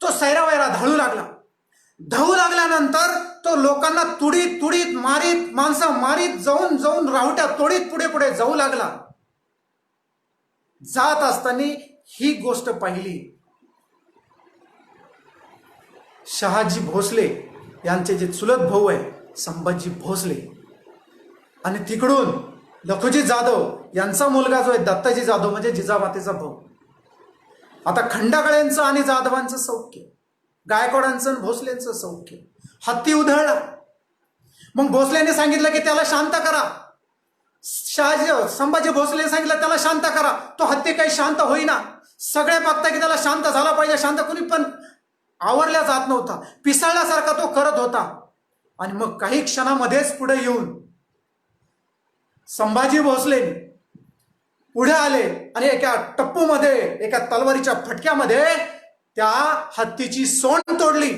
तो सैरावैरा धावू लागल्यानंतर तो लोकांना तुडीत मारीत, माणसं मारीत, जाऊन राहुट्या तोडीत पुढे जाऊ लागला. जात असताना ही गोष्ट पाहिली. शहाजी भोसले यांचे जे चुलत भाऊ आहे संभाजी भोसले, आणि तिकडून लखोजी जाधव यांचा मुलगा जो आहे दत्ताजी जाधव, म्हणजे जिजामातेचा भाऊ. आता खंडागळ्यांचं आणि जाधवांचं सौख्य, गायकवाडांचं आणि भोसलेंचं सौख्य. हत्ती उधळला. मग भोसलेने सांगितलं की त्याला शांत करा. संभाजी भोसले सांगितलं त्याला शांत करा. तो हत्ती काही शांत होईना. सगळे बघता की त्याला शांत झाला पाहिजे, शांत कोणी पण आवरल्या जात नव्हता. पिसाळल्यासारखा तो करत होता. आणि मग काही क्षणामध्येच पुढे येऊन संभाजी भोसले पुढे आले आणि एका टप्पूमध्ये, एका तलवारीच्या फटक्यामध्ये त्या हत्तीची सोंड तोडली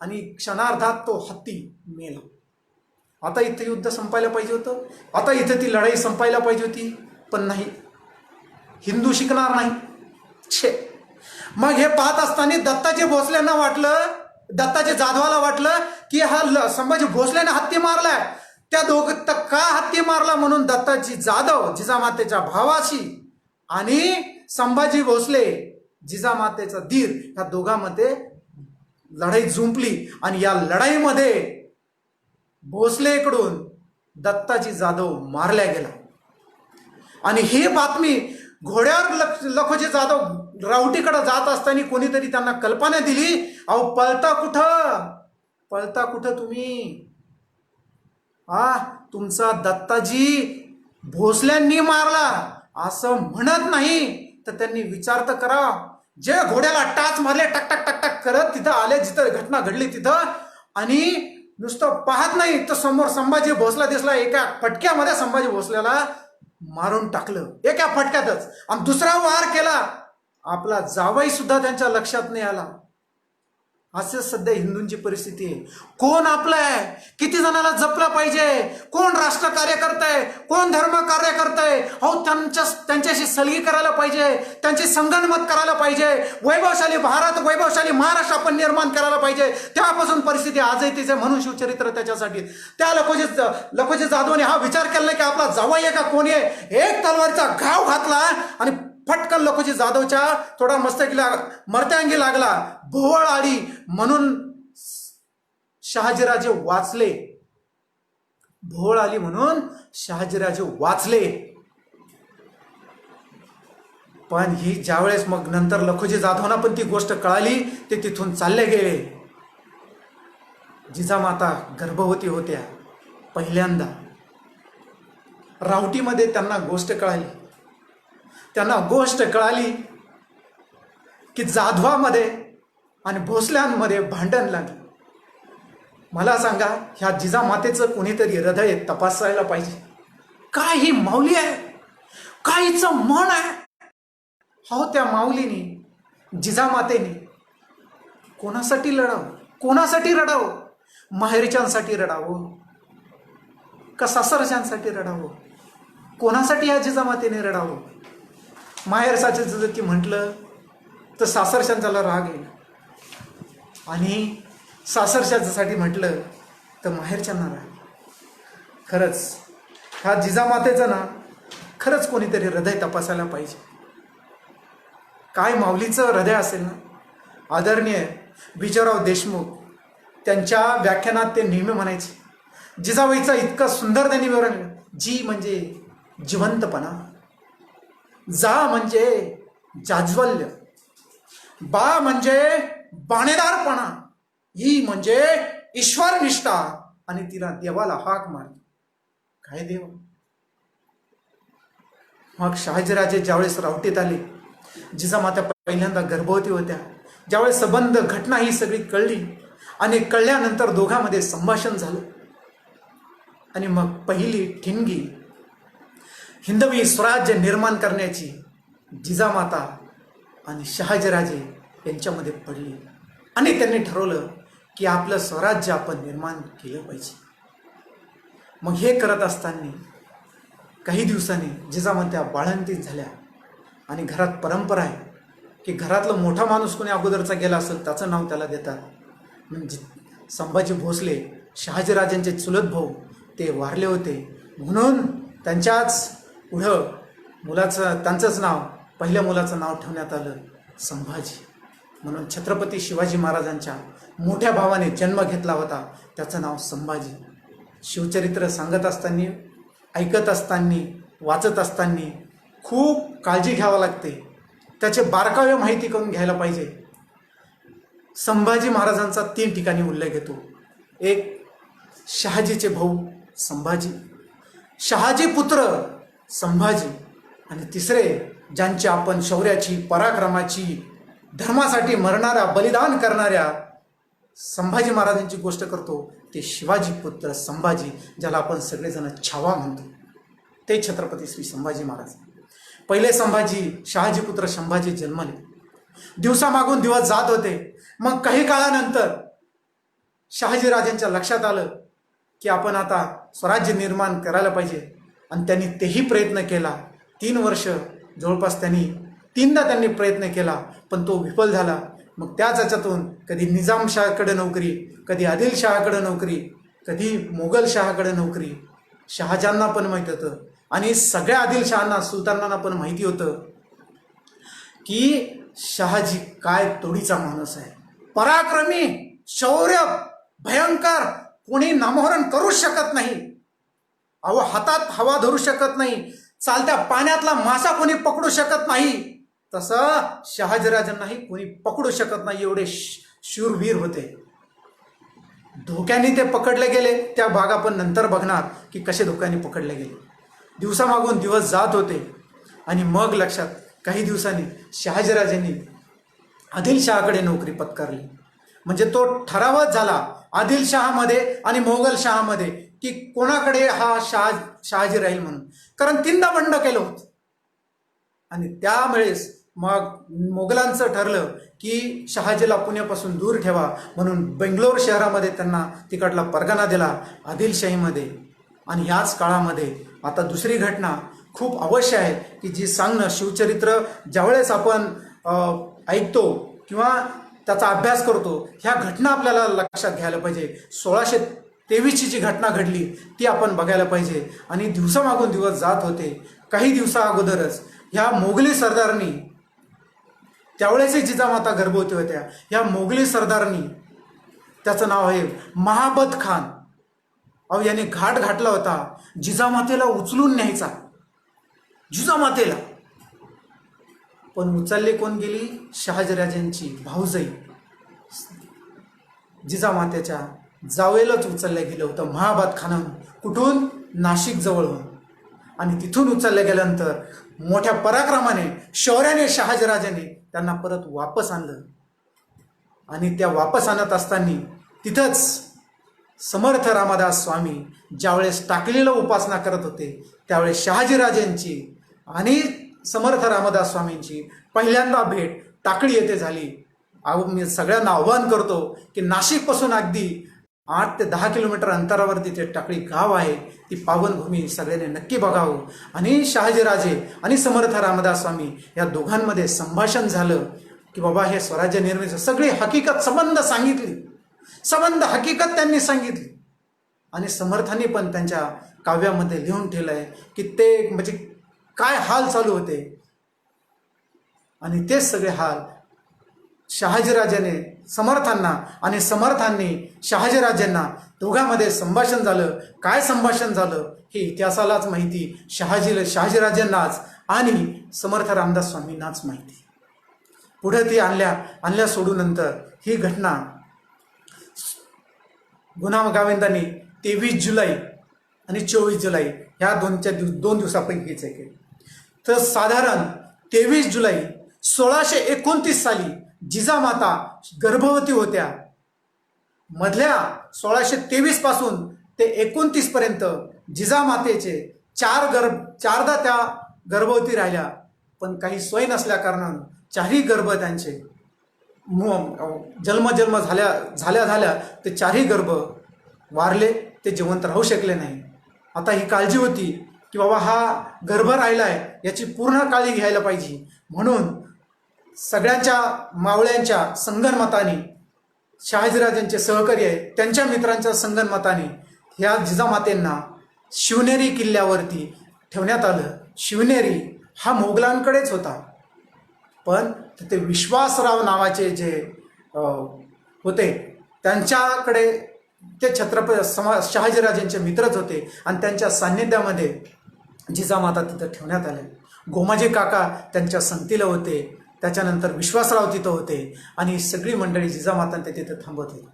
आणि क्षणार्धात तो हत्ती मेला. आता इथे युद्ध संपायला पाहिजे होतं, आता इथे ती लढाई संपायला पाहिजे होती, पण नाही. हिंदू शिकणार नाही. छे. मग हे पाहत असताना दत्ताजी जाधवाला वाटलं की हा संभाजी भोसलेने हत्ती मारलाय, त्या दोघं तर का हत्ती मारला म्हणून दत्ताजी जाधव जिजामातेच्या भावाशी आणि संभाजी भोसले जिजामातेचा धीर ह्या दोघांमध्ये लढाई जुंपली आणि या लढाईमध्ये भोसलेकडून दत्ताजी जाधव मारल्या गेला. आणि ही बातमी घोड्यावर लखोजी जाधव रावटीकडे जात असताना कोणीतरी त्यांना कल्पना दिली, अहो पळता कुठं तुम्ही? तुमचा दत्ताजी भोसल्यांनी मारला असं म्हणत नाही तर त्यांनी विचार तर करा. जे घोड्याला टाच मारले टक टक टक टक करत तिथं आले जिथं घटना घडली तिथं, आणि नुसतं पाहत नाही तर समोर संभाजी भोसला दिसला. एका फटक्यामध्ये संभाजी भोसल्याला मारून टाकलं, एका फटक्यातच. आणि दुसरा वार केला, आपला जावई सुद्धा त्यांच्या लक्षात नाही आला. असं सध्या हिंदूंची परिस्थिती आहे. कोण आपलं आहे, किती जणांना जपलं पाहिजे, कोण राष्ट्र कार्य करतंय, कोण धर्म कार्य करतंय, अहो त्यांच्याशी सलगी करायला पाहिजे, त्यांची संगनमत करायला पाहिजे. वैभवशाली भारत, वैभवशाली महाराष्ट्र आपण निर्माण करायला पाहिजे. तेव्हापासून परिस्थिती आजही तिचे, म्हणून शिवचरित्र त्याच्यासाठी. त्या लखोजी जाधवने हा विचार केला नाही की आपला जावई आहे का कोणी आहे. एक तलवारीचा घाव घातला आणि फटकन लखोजी जाधवच्या थोडा मस्तकीला मर्त्यांगी लागला. भोवळ आली म्हणून शहाजीराजे वाचले. भोवळ आली म्हणून शहाजीराजे वाचले. पण ही ज्यावेळेस मग नंतर लखोजी जाधवांना पण ती गोष्ट कळाली, ते तिथून चालले गेले. जिजामाता गर्भवती होत्या पहिल्यांदा. रावटीमध्ये त्यांना गोष्ट कळाली की जाधवामध्ये आणि भोसल्यांमध्ये भांडण लागलं. मला सांगा, ह्या जिजामातेचं कोणीतरी हृदय तपासायला पाहिजे. काय ही माऊली आहे, काय हिचं मन आहे. हो, त्या माऊलीने, जिजामातेने कोणासाठी लढावं, कोणासाठी रडावं? माहेरच्यांसाठी रडावं का सासरच्यांसाठी रडावं? कोणासाठी ह्या जिजामातेने रडावं? माहेरसाठी जर ती म्हटलं तर सासरच्यांचा राग येईल, आणि सासरच्यासाठी म्हटलं तर माहेरच्यांना राग. खरंच ह्या जिजामातेचं ना खरंच कोणीतरी हृदय तपासायला पाहिजे. काय माऊलीचं हृदय असेल ना. आदरणीय विजयराव देशमुख त्यांच्या व्याख्यानात ते नेहमी म्हणायचे, जिजाबाईचा इतकं सुंदर त्यांनी विवरण. जी म्हणजे जिवंतपणा, जा म्हणजे जाज्वल्य, बा म्हणजे बाणेदारपणा, ही म्हणजे ईश्वरनिष्ठा, आणि तिला देवाला हाक मार. काय देव. मग शहाजीराजे ज्यावेळेस रावटीत आले, जिजामाता पहिल्यांदा गर्भवती होत्या, ज्यावेळेस संबंध घटना ही सगळी कळली, आणि कळल्यानंतर दोघांमध्ये संभाषण झालं, आणि मग पहिली ठिणगी हिंदवी स्वराज्य निर्माण करण्याची जिजामाता आणि शहाजीराजे यांच्यामध्ये पडली, आणि त्यांनी ठरवलं की आपलं स्वराज्य आपण निर्माण केलं पाहिजे. मग हे करत असताना काही दिवसांनी जिजामाता बाळंतीण झाल्या, आणि घरात परंपरा आहे की घरातला मोठा माणूस कोणी अगोदरचा गेला असेल त्याचं नाव त्याला देतात. म्हणजे संभाजी भोसले शहाजीराजांचे चुलत भाऊ ते वारले होते, म्हणून त्यांच्याच पुढं त्यांचंच नाव, पहिल्या मुलाचं नाव ठेवण्यात आलं संभाजी. म्हणून छत्रपती शिवाजी महाराजांच्या मोठ्या भावाने जन्म घेतला होता, त्याचं नाव संभाजी. शिवचरित्र सांगत असताना, ऐकत असताना, वाचत असताना खूप काळजी घ्यावी लागते. त्याचे बारकावे माहिती करून घ्यायला पाहिजे. संभाजी महाराजांचा 3 ठिकाणी उल्लेख येतो. एक, शहाजीचे भाऊ संभाजी, शहाजी पुत्र संभाजी, आणि तिसरे, ज्यांची आपण शौर्याची, पराक्रमाची, धर्मासाठी मरणाऱ्या, बलिदान करणाऱ्या संभाजी महाराजांची गोष्ट करतो, ते शिवाजी पुत्र संभाजी, ज्याला आपण सगळेजण छावा म्हणतो, ते छत्रपती श्री संभाजी महाराज. पहिले संभाजी, शहाजी पुत्र संभाजी जन्मले. दिवसामागून दिवस जात होते. मग काही काळानंतर शहाजीराजांच्या लक्षात आलं की आपण आता स्वराज्य निर्माण करायला पाहिजे, आणि त्यांनी तेही प्रयत्न केला. 3 वर्ष जवळपास तीनदा प्रयत्न केला, पण तो विफल झाला. मग त्याच याच्यातून कधी निजामशाहकडे नोकरी, कधी आदिलशहाकडे नोकरी, कधी मोगलशहाकडे नोकरी. शहाजहांना पण माहीत होतं आणि सगळ्या आदिलशहांना, सुलतानांना पण माहिती होतं की शहाजी काय तोडीचा माणूस आहे. पराक्रमी, शौर्य, भयंकर, कोणी नामोहरण करूच शकत नाही. अहो, हातात हवा धरू शकत नाही, चालत्या पाण्यातला मासा कोणी पकडू शकत नाही. तसं शहाजीराजांनाही कोणी पकडू शकत नाही, एवढे शूरवीर होते. धोक्याने ते पकडले गेले. त्या भाग आपण नंतर बघणार की कसे धोक्याने पकडले गेले. दिवसामागून दिवस जात होते आणि मग लक्षात काही दिवसांनी शहाजीराजांनी आदिलशहाकडे नोकरी पत्करली. म्हणजे तो ठरावच झाला आदिलशहामध्ये आणि मोगलशहामध्ये की कोणाकडे हा शहाजी राहील म्हणून. कारण 3दा बंड केलं होतं आणि त्यावेळेस मग मोगलांचं ठरलं की शहाजीला पुण्यापासून दूर ठेवा, म्हणून बेंगलोर शहरामध्ये त्यांना तिकडला परगणा दिला आदिलशाहीमध्ये. आणि याच काळामध्ये आता दुसरी घटना खूप अवश्य आहे की जी सांगणं, शिवचरित्र ज्यावेळेस आपण ऐकतो किंवा त्याचा अभ्यास करतो, ह्या घटना आपल्याला लक्षात घ्यायला पाहिजे. 1623ची जी घटना घडली ती आपण बघायला पाहिजे. आणि दिवसामागून दिवस जात होते. काही दिवसा अगोदरच ह्या मोगली सरदारनी, त्यावेळेसही जिजामाता गर्भवती होत्या, ह्या मोगली सरदारनी, त्याचं नाव आहे महाबत खान. अहो, याने घाट घातला होता जिजामातेला उचलून न्यायचा, जिजामातेला. पण उचलले कोण गेली? शहाजीराजांची भाऊजाई जिजामातेच्या जावेलाच उचललं गेलं होतं महाबत खानानं. कुठून? नाशिक जवळून. आणि तिथून उचलल्या गेल्यानंतर मोठ्या पराक्रमाने, शौर्याने शहाजीराजांनी त्यांना परत वापस आणलं. आणि त्या वापस आणत असताना तिथंच समर्थ रामदास स्वामी ज्यावेळेस टाकलीला उपासना करत होते, त्यावेळेस शहाजीराजांची आणि समर्थ रामदास स्वामींची पहिल्यांदा भेट टाकळी येथे झाली. मी सगळ्यांना आव्हान करतो की नाशिकपासून अगदी 8 ते 10 किलोमीटर अंतरावरती ते टाकळी गाव आहे. ती पावनभूमी सगळ्यांनी नक्की बघावं. आणि शहाजीराजे आणि समर्थ रामदास स्वामी या दोघांमध्ये संभाषण झालं की बाबा हे स्वराज्य निर्मितीचं सगळी हकीकत, संबंध सांगितली, संबंध हकीकत त्यांनी सांगितली. आणि समर्थांनी पण त्यांच्या काव्यामध्ये लिहून ठेवलं आहे की ते म्हणजे काय हाल चालू होते. आणि तेच सगळे हाल शहाजीराजाने समर्थांना आणि समर्थांनी शहाजीराजांना, दोघांमध्ये संभाषण झालं. काय संभाषण झालं हे इतिहासालाच माहिती, शहाजीराजांनाच आणि समर्थ रामदास स्वामींनाच माहिती. पुढे ती आणल्या सोडून नंतर ही घटना गुन्हा गाविंदांनी 23 जुलै आणि 24 जुलै ह्या दोन दिवसापैकीच आहे. तर साधारण 23 जुलै 1629 साली जिजामाता गर्भवती होत्या. मधल्या 1623 पासून ते 29 पर्यंत जिजामातेचे चारदा त्या गर्भवती राहिल्या. पण काही सोय नसल्या कारणानं चारही गर्भ त्यांचे जन्म झाल्या ते चारही गर्भ वारले, ते जिवंत राहू शकले नाही. आता ही काळजी होती की बाबा हा गर्भ राहिलाय, याची पूर्ण काळजी घ्यायला पाहिजे. म्हणून सगळ्यांच्या मावळ्यांच्या संगनमताने, शहाजीराजांचे सहकारी आहेत त्यांच्या मित्रांच्या संगनमताने ह्या जिजामातेंना शिवनेरी किल्ल्यावरती ठेवण्यात आलं. शिवनेरी हा मोगलांकडेच होता, पण तिथे विश्वासराव नावाचे जे होते त्यांच्याकडे ते छत्रपती शहाजीराजांचे मित्रच होते आणि त्यांच्या सान्निध्यामध्ये जिजामाता तिथं ठेवण्यात आले. गोमाजी काका त्यांच्या संगतीला होते, त्याच्यानंतर विश्वासराव तिथं होते आणि सगळी मंडळी जिजामाता ते तिथं थांबत होती.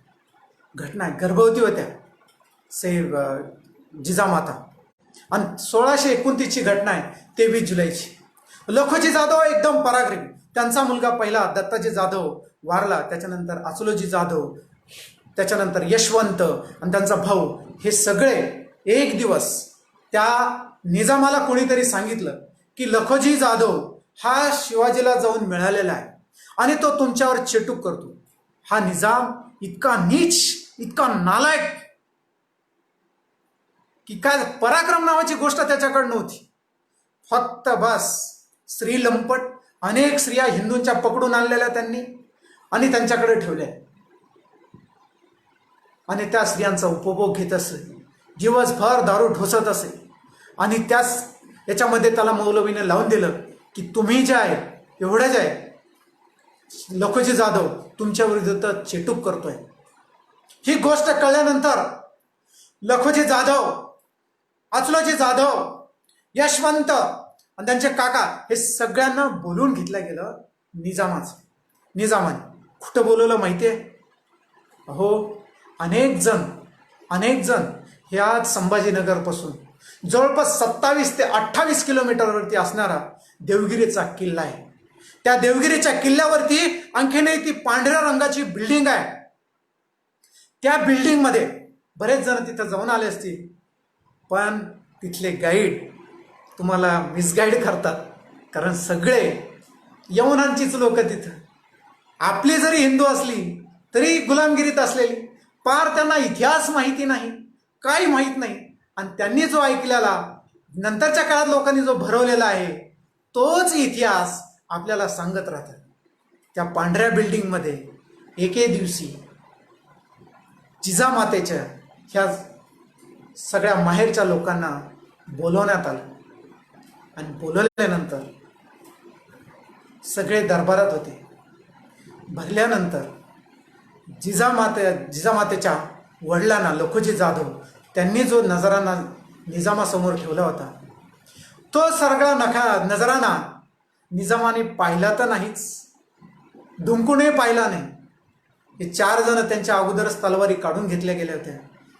घटना गर्भवती होत्या जिजामाता. आणि 1629ची घटना आहे 23 जुलैची. लखोजी जाधव एकदम पराक्रमी, त्यांचा मुलगा पहिला दत्ताजी जाधव वारला, त्याच्यानंतर अचलोजी जाधव, त्याच्यानंतर यशवंत आणि त्यांचा भाऊ, हे सगळे एक दिवस त्या निजामाला कोणीतरी सांगितलं की लखोजी जाधव हा शिवाजीला जाऊन मिळालेला आहे आणि तो तुमच्यावर चेटूक करतो. हा निजाम इतका नीच, इतका नालायक की काय पराक्रम नावाची गोष्ट त्याच्याकडे नव्हती. फक्त बस स्त्री लंपट, अनेक स्त्रिया हिंदूंच्या पकडून आणलेल्या त्यांनी आणि त्यांच्याकडे ठेवल्या. आणि त्या स्त्रियांचा उपभोग घेत असे, दिवसभर दारू ढोसत असे. आणि त्याच याच्यामध्ये त्याला मौलवीने लावून दिलं की तुम्ही जे आहे एवढं जे आहे लखोजी जाधव तुमच्या विरुद्ध चेटूक करतोय. ही गोष्ट कळल्यानंतर लखोजी जाधव, अचलोजी जाधव, यशवंत आणि त्यांचे काका हे सगळ्यांना बोलून घेतलं गेलं निजामाने. कुठं बोलवलं माहितीये? अहो, अनेक जण ह्या संभाजीनगरपासून जवळपास 27 ते 28 किलोमीटरवरती असणारा देवगिरीचा किल्ला आहे. त्या देवगिरीच्या किल्ल्यावरती आणखीनही ती पांढऱ्या रंगाची बिल्डिंग आहे. त्या बिल्डिंगमध्ये बरेच जण तिथं जाऊन आले असतील, पण तिथले गाईड तुम्हाला मिसगाईड करतात. कारण सगळे यवनांचीच लोक तिथं, आपली जरी हिंदू असली तरी गुलामगिरीत असलेली, पार त्यांना इतिहास माहिती नाही, काही माहीत नाही. आणि त्यांनी जो ऐकलेला नंतरच्या काळात लोकांनी जो भरवलेला आहे तोच इतिहास आपल्याला सांगत राहतात. त्या पांढऱ्या बिल्डिंगमध्ये एके दिवशी जिजामातेच्या ह्या सगळ्या माहेरच्या लोकांना बोलवण्यात आलं. आणि बोलवल्यानंतर सगळे दरबारात होते. भरल्यानंतर जिजामातेच्या वडिलांना लखोजी जाधव त्यांनी जो नजराना निजामासमोर ठेवला होता तो सगळा नजराना निजामाने पाहिला तर नाहीच, डुंकूनही पाहिला नाही. हे 4 जण त्यांच्या अगोदरच तलवारी काढून घेतल्या गेल्या होत्या.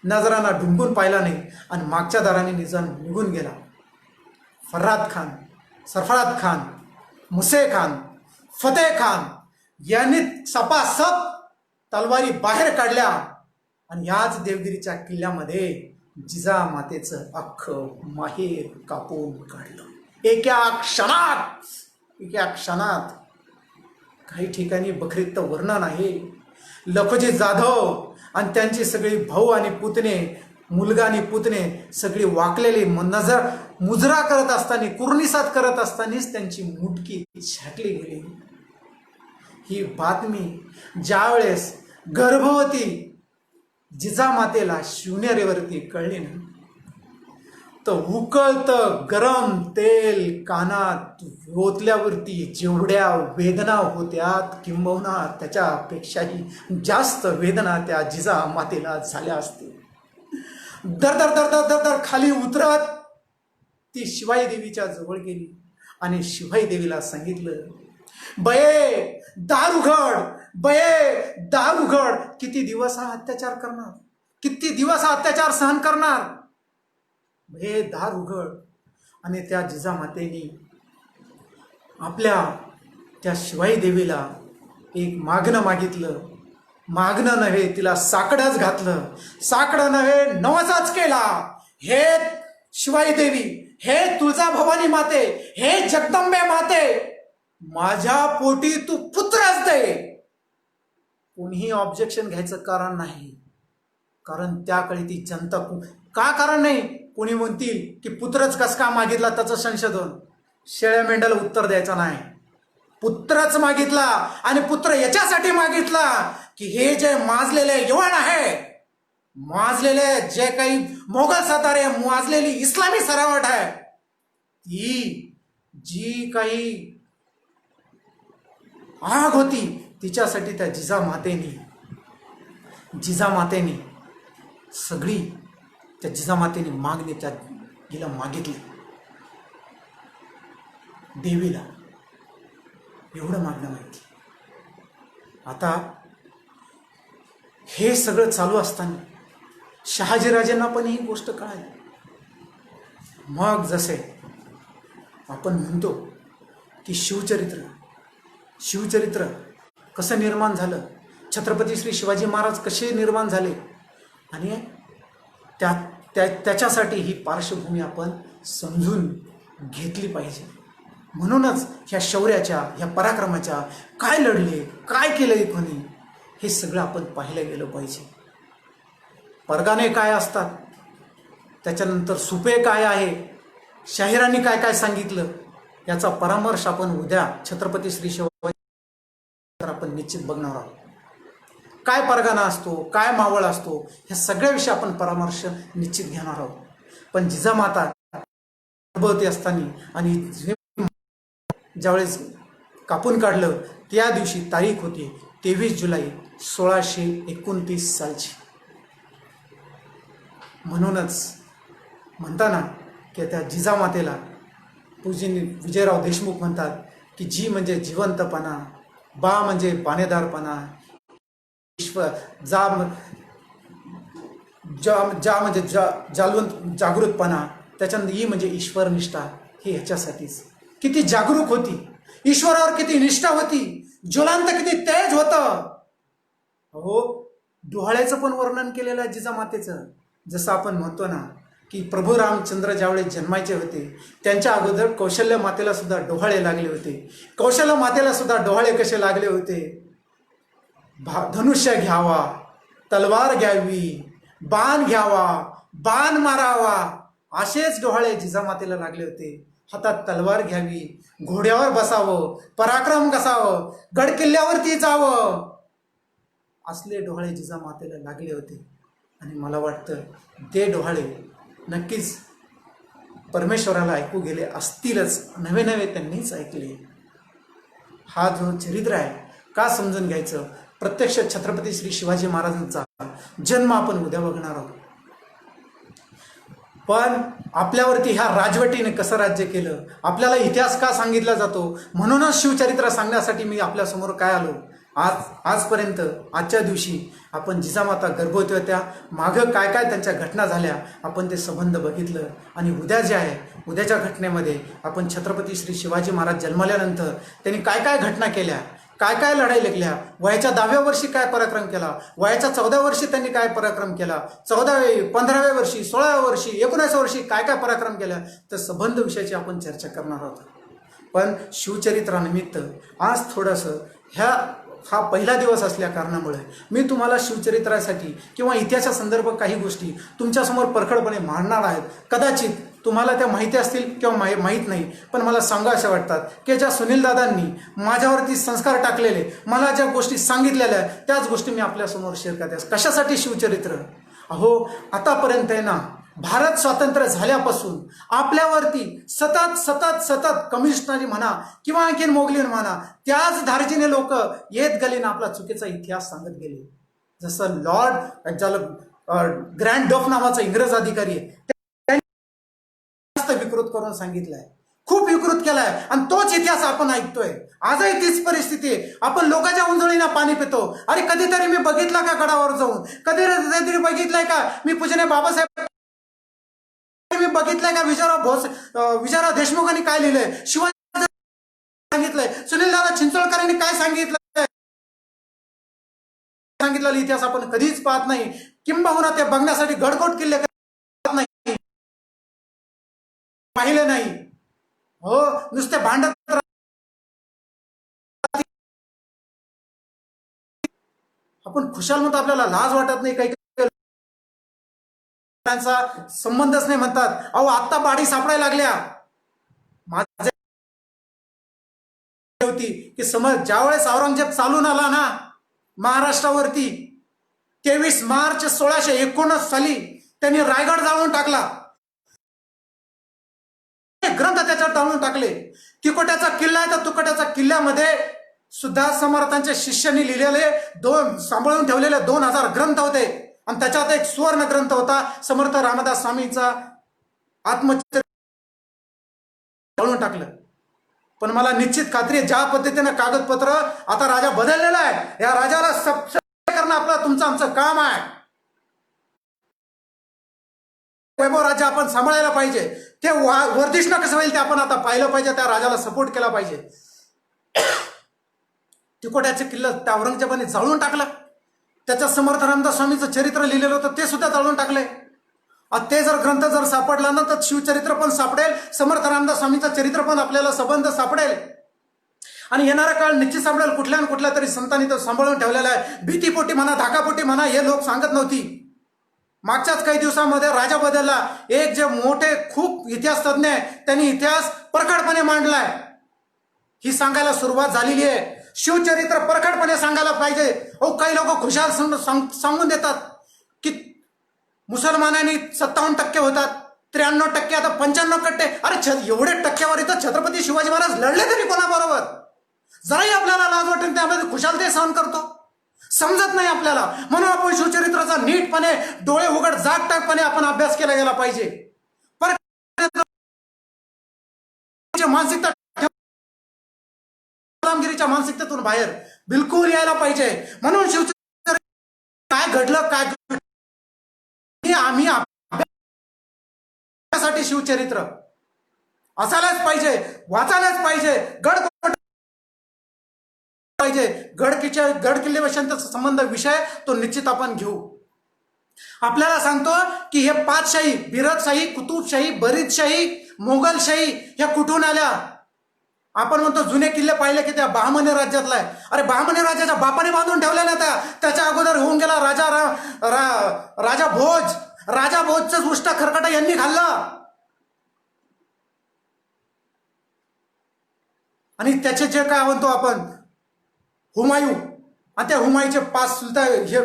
नजराना डुंकून पाहिला नाही आणि मागच्या दाराने निजाम निघून गेला. फर्राद खान, सरफराज खान, मुसे खान, फतेह खान यांनी सपासप तलवारी बाहेर काढल्या आणि याच देवगिरीच्या किल्ल्यामध्ये जिजामातेचं अख्खं माहेर कापून काढलं. एका क्षणात. काही ठिकाणी बखरीत वर्णन आहे. लखोजी जाधव आणि त्यांची सगळी भाऊ आणि पुतणे, मुलगा आणि पुतणे सगळी वाकलेली मुजरा करत असताना, कुर्निसात करत असतानाच त्यांची मुटकी छाटली गेली. ही बातमी ज्यावेळेस गर्भवती जिजामातेला शिवनेरीवरती कळली ना, तर उकळतं गरम तेल कानात ओतल्यावरती जेवढ्या वेदना होत्यात, किंबहुना त्याच्यापेक्षाही जास्त वेदना त्या जिजामातेला झाल्या असतील. दर दर दर दर दर दर खाली उतरत ती शिवाई देवीच्या जवळ गेली आणि शिवाई देवीला सांगितलं, बये दार उघड. किती दिवस हा अत्याचार करणार, किती दिवस हा अत्याचार सहन करणार? हे दार उघड. आणि त्या जिजामातेनी आपल्या त्या शिवाई देवीला एक मागणं मागितलं. मागणं नव्हे, तिला साकडंच घातलं. साकडं नव्हे, नवसाच केला. हे शिवाई देवी, हे तुळजाभवानी माते, हे जगदंबे माते, माझ्या पोटी तू पुत्रच दे. कोणीही ऑब्जेक्शन घ्यायचं कारण नाही. कारण त्याकाळी ती जनता का कारण नाही, कोणी म्हणतील की पुत्रच कस का मागितला, त्याचं संशोधन. शेळ्या मेंढ्याला उत्तर द्यायचं नाही. पुत्रच मागितला. आणि पुत्र याच्यासाठी मागितला की हे जे माजलेले यवन आहे, माजलेले जे काही मोगल सतारे, माजलेली इस्लामी सरावट आहे, ती जी काही आग होती तिच्यासाठी त्या जिजामातेनी सगळी त्या जिजामातेने मागणी त्या हिला मागितली देवीला. एवढं मागणं माहिती. आता हे सगळं चालू असताना शहाजीराजेंना पण ही गोष्ट कळाली. मग जसे आपण म्हणतो की शिवचरित्र कसं निर्माण झालं, छत्रपती श्री शिवाजी महाराज कसे निर्माण झाले, आणि त्याच्यासाठी ही पार्श्वभूमी आपण समजून घेतली पाहिजे. म्हणूनच ह्या शौर्याच्या, ह्या पराक्रमाच्या, काय लढले, काय केलं कोणी, हे सगळं आपण पाहिलं गेलं पाहिजे. परगाने काय असतात, त्याच्यानंतर सुपे काय आहे, शाहिरांनी काय काय सांगितलं, याचा परामर्श आपण उद्या छत्रपती श्री शिवाजी आपण निश्चित बघणार आहोत. काय परगणा असतो, काय मावळ असतो, ह्या सगळ्याविषयी आपण परामर्श निश्चित घेणार आहोत. पण जिजामाता गर्भवती असताना आणि ज्यावेळेस कापून काढलं त्या दिवशी तारीख होती 23 जुलै 1629 सालची. म्हणूनच म्हणताना की त्या जिजामातेला पूजनीय विजयराव देशमुख म्हणतात की जी म्हणजे जिवंतपणा, बा म्हणजे बाणेदारपणा, ईश्वर जा म्हणजे जागृतपणा, त्याच्यानंतर ई म्हणजे ईश्वरनिष्ठा. हे ह्याच्यासाठीच किती जागरूक होती, ईश्वरावर किती निष्ठा होती, ज्वलांत किती तेज होतं. हो, डोहाळ्याचं पण वर्णन केलेलं आहे जिजामातेचं. जसं आपण म्हणतो ना की प्रभू रामचंद्र ज्यावेळेस जन्मायचे होते त्यांच्या अगोदर कौशल्य मातेला सुद्धा डोहाळे लागले होते. कौशल्य मातेला सुद्धा डोहाळे कसे लागले होते? धनुष्य घ्यावा, तलवार घ्यावी, बाण घ्यावा, बाण मारावा, असेच डोहाळे जिजामातेला लागले होते. हातात तलवार घ्यावी, घोड्यावर बसावं, पराक्रम कसावं, गड किल्ल्यावरती जावं, असले डोहाळे जिजामातेला लागले होते. आणि मला वाटतं ते डोहाळे नक्कीच परमेश्वराला ऐकू गेले असतीलच, नवे नवे त्यांनीच ऐकले. हा जो चरित्र आहे का समजून घ्यायचं? प्रत्यक्ष छत्रपती श्री शिवाजी महाराजांचा जन्म आपण उद्या बघणार आहोत. पण आपल्यावरती ह्या राजवटीने कसं राज्य केलं, आपल्याला इतिहास का सांगितला जातो, म्हणूनच शिवचरित्र सांगण्यासाठी मी आपल्यासमोर काय आलो. आजपर्यंत आजच्या दिवशी आपण जिजामाता गर्भवती होत्या, मागं काय काय त्यांच्या घटना झाल्या आपण ते संबंध बघितलं. आणि उद्या जे आहे, उद्याच्या घटनेमध्ये आपण छत्रपती श्री शिवाजी महाराज जन्मल्यानंतर त्यांनी काय काय घटना केल्या, काय काय लढाई लढल्या, वयाच्या 10व्या वर्षी काय पराक्रम केला, वयाच्या 14व्या वर्षी त्यांनी काय पराक्रम केला, 14व्या 15व्या वर्षी 16व्या वर्षी 19व्या वर्षी काय काय पराक्रम केला, तर संबंध विषयाची आपण चर्चा करणार आहोत. पण शिवचरित्रानिमित्त आज थोडंसं हा पहिला दिवस असल्या कारणामुळे मी तुम्हाला शिवचरित्रासाठी किंवा इतिहासा संदर्भ काही गोष्टी तुमच्यासमोर परखडपणे मांडणार आहेत. कदाचित तुम्हाला त्या माहिती असतील किंवा माहीत नाही, पण मला सांगा अशा वाटतात की ज्या सुनीलदादांनी माझ्यावरती संस्कार टाकलेले, मला ज्या गोष्टी सांगितलेल्या त्याच गोष्टी मी आपल्यासमोर शेअर करते. कशासाठी शिवचरित्र? अहो, आतापर्यंत आहे ना, भारत स्वातंत्र्य झाल्यापासून आपल्यावरती सतत सतत सतत कम्युनिस्टरी म्हणा किंवा आणखीन मोगलीन म्हणा, त्याच धार्जिने लोक येत गेले ना आपला चुकीचा इतिहास सांगत गेले. जसं लॉर्ड ग्रँड डफ नावाचा इंग्रज अधिकारी आहे, त्यांनी विकृत करून सांगितलंय, खूप विकृत केलाय. आणि तोच इतिहास आपण ऐकतोय. आजही तीच परिस्थिती आहे. आपण लोकांच्या उंजळीना पाणी पितो. अरे कधीतरी मी बघितला का गडावर जाऊन? कधीतरी बघितलंय का मी पूजनीय बाबासाहेब, मी बघितलंय का विजयराव देशमुखांनी काय लिहिलंय, शिवाजी सांगितलंय, सुनीलदादा चिंचोळकरांनी काय सांगितलंय, सांगितलेला इतिहास आपण कधीच पाहत नाही. किंबहुना ते बघण्यासाठी गडकोट किल्ले नाही, पाहिले नाही. हो, नुसते भांडत आपण खुशाल म्हणतो, आपल्याला लाज वाटत नाही. काही संबंधच नाही म्हणतात. अहो, आत्ता बाडी सापडायला लागल्या. माझे होती की समज ज्यावेळेस औरंगजेब चालून आला ना महाराष्ट्रावरती 23 मार्च 1619 साली त्यांनी रायगड जाळून टाकला, ग्रंथ त्याच्यात जाळून टाकले. तिकोट्याचा किल्ला आहे, तर तुकोट्याच्या किल्ल्यामध्ये सुद्धा समर्थांच्या शिष्यांनी लिहिलेले सांभाळून ठेवलेले 2000 ग्रंथ होते. आणि त्याच्यात एक सुवर्ण ग्रंथ होता समर्थ रामदास स्वामींचा आत्मचरित्र, जाळून टाकलं. पण मला निश्चित खात्री आहे, ज्या पद्धतीनं कागदपत्र आता राजा बदललेला आहे, या राजाला सबसे करणं आपलं तुमचं आमचं काम आहे. वैभव राज्य आपण सांभाळायला पाहिजे. ते वर्धिष्णू कसं होईल ते आपण आता पाहिलं पाहिजे. त्या राजाला सपोर्ट केला पाहिजे. तिकोट्याचे किल्ला त्या औरंगजेबाने जाळून टाकला. त्याच्या समर्थ रामदास स्वामींचं चरित्र लिहिलेलं होतं ते सुद्धा जाळून टाकले. ते जर ग्रंथ जर सापडला ना तर शिवचरित्र पण सापडेल, समर्थ रामदास स्वामींचं चरित्र पण आपल्याला संबंध सापडेल. आणि येणारा काळ निश्चित सापडेल. कुठल्या ना कुठल्या तरी संतांनी तो सांभाळून ठेवलेला आहे. भीतीपोटी म्हणा, धाकापोटी म्हणा, हे लोक सांगत नव्हती. मागच्याच काही दिवसामध्ये राजा बदलला. एक जे मोठे खूप इतिहास तज्ञ आहे त्यांनी इतिहास प्रखरपणे मांडलाय. ही सांगायला सुरुवात झालेली आहे. शिवचरित्र परखडपणे सांगायला पाहिजे. अहो काही लोक खुशाल सांगून देतात की मुसलमानांनी 57% होतात, 93%, आता 95%. अरे एवढे टक्केवारी तर छत्रपती शिवाजी महाराज लढले तरी कोणाबरोबर? जराही आपल्याला लाज वाटेल त्यामध्ये खुशाल ते सहन करतो, समजत नाही आपल्याला. म्हणून आपण शिवचरित्राचा नीटपणे डोळे उघड जागतापणे आपण अभ्यास केला गेला पाहिजे. मानसिकता गुलामगिरीच्या मानसिकतेतून बाहेर बिलकुल यायला पाहिजे. म्हणून शिवचरित्र काय घडलं काय आम्ही साठी शिवचरित्र असायलाच पाहिजे, वाचायलाच पाहिजे. गड किल्ले वशांचा संबंध विषय तो निश्चित आपण घेऊ. आपल्याला सांगतो की हे पाचशाही, बिरदशाही, कुतुबशाही, बरीदशाही, मोगलशाही ह्या कुठून आल्या? आपण म्हणतो जुने किल्ले पाहिले की त्या बहामनी राज्यातला आहे. अरे बहामनी राजाच्या बापाने बांधून ठेवल्या ना त्याच्या अगोदर होऊन गेला राजा भोज. राजा भोजच उष्ट खरकटा यांनी खाल्लं. आणि त्याचे जे काय म्हणतो आपण हुमायूं, आणि त्या हुमायूचे 5 सुलतान, हे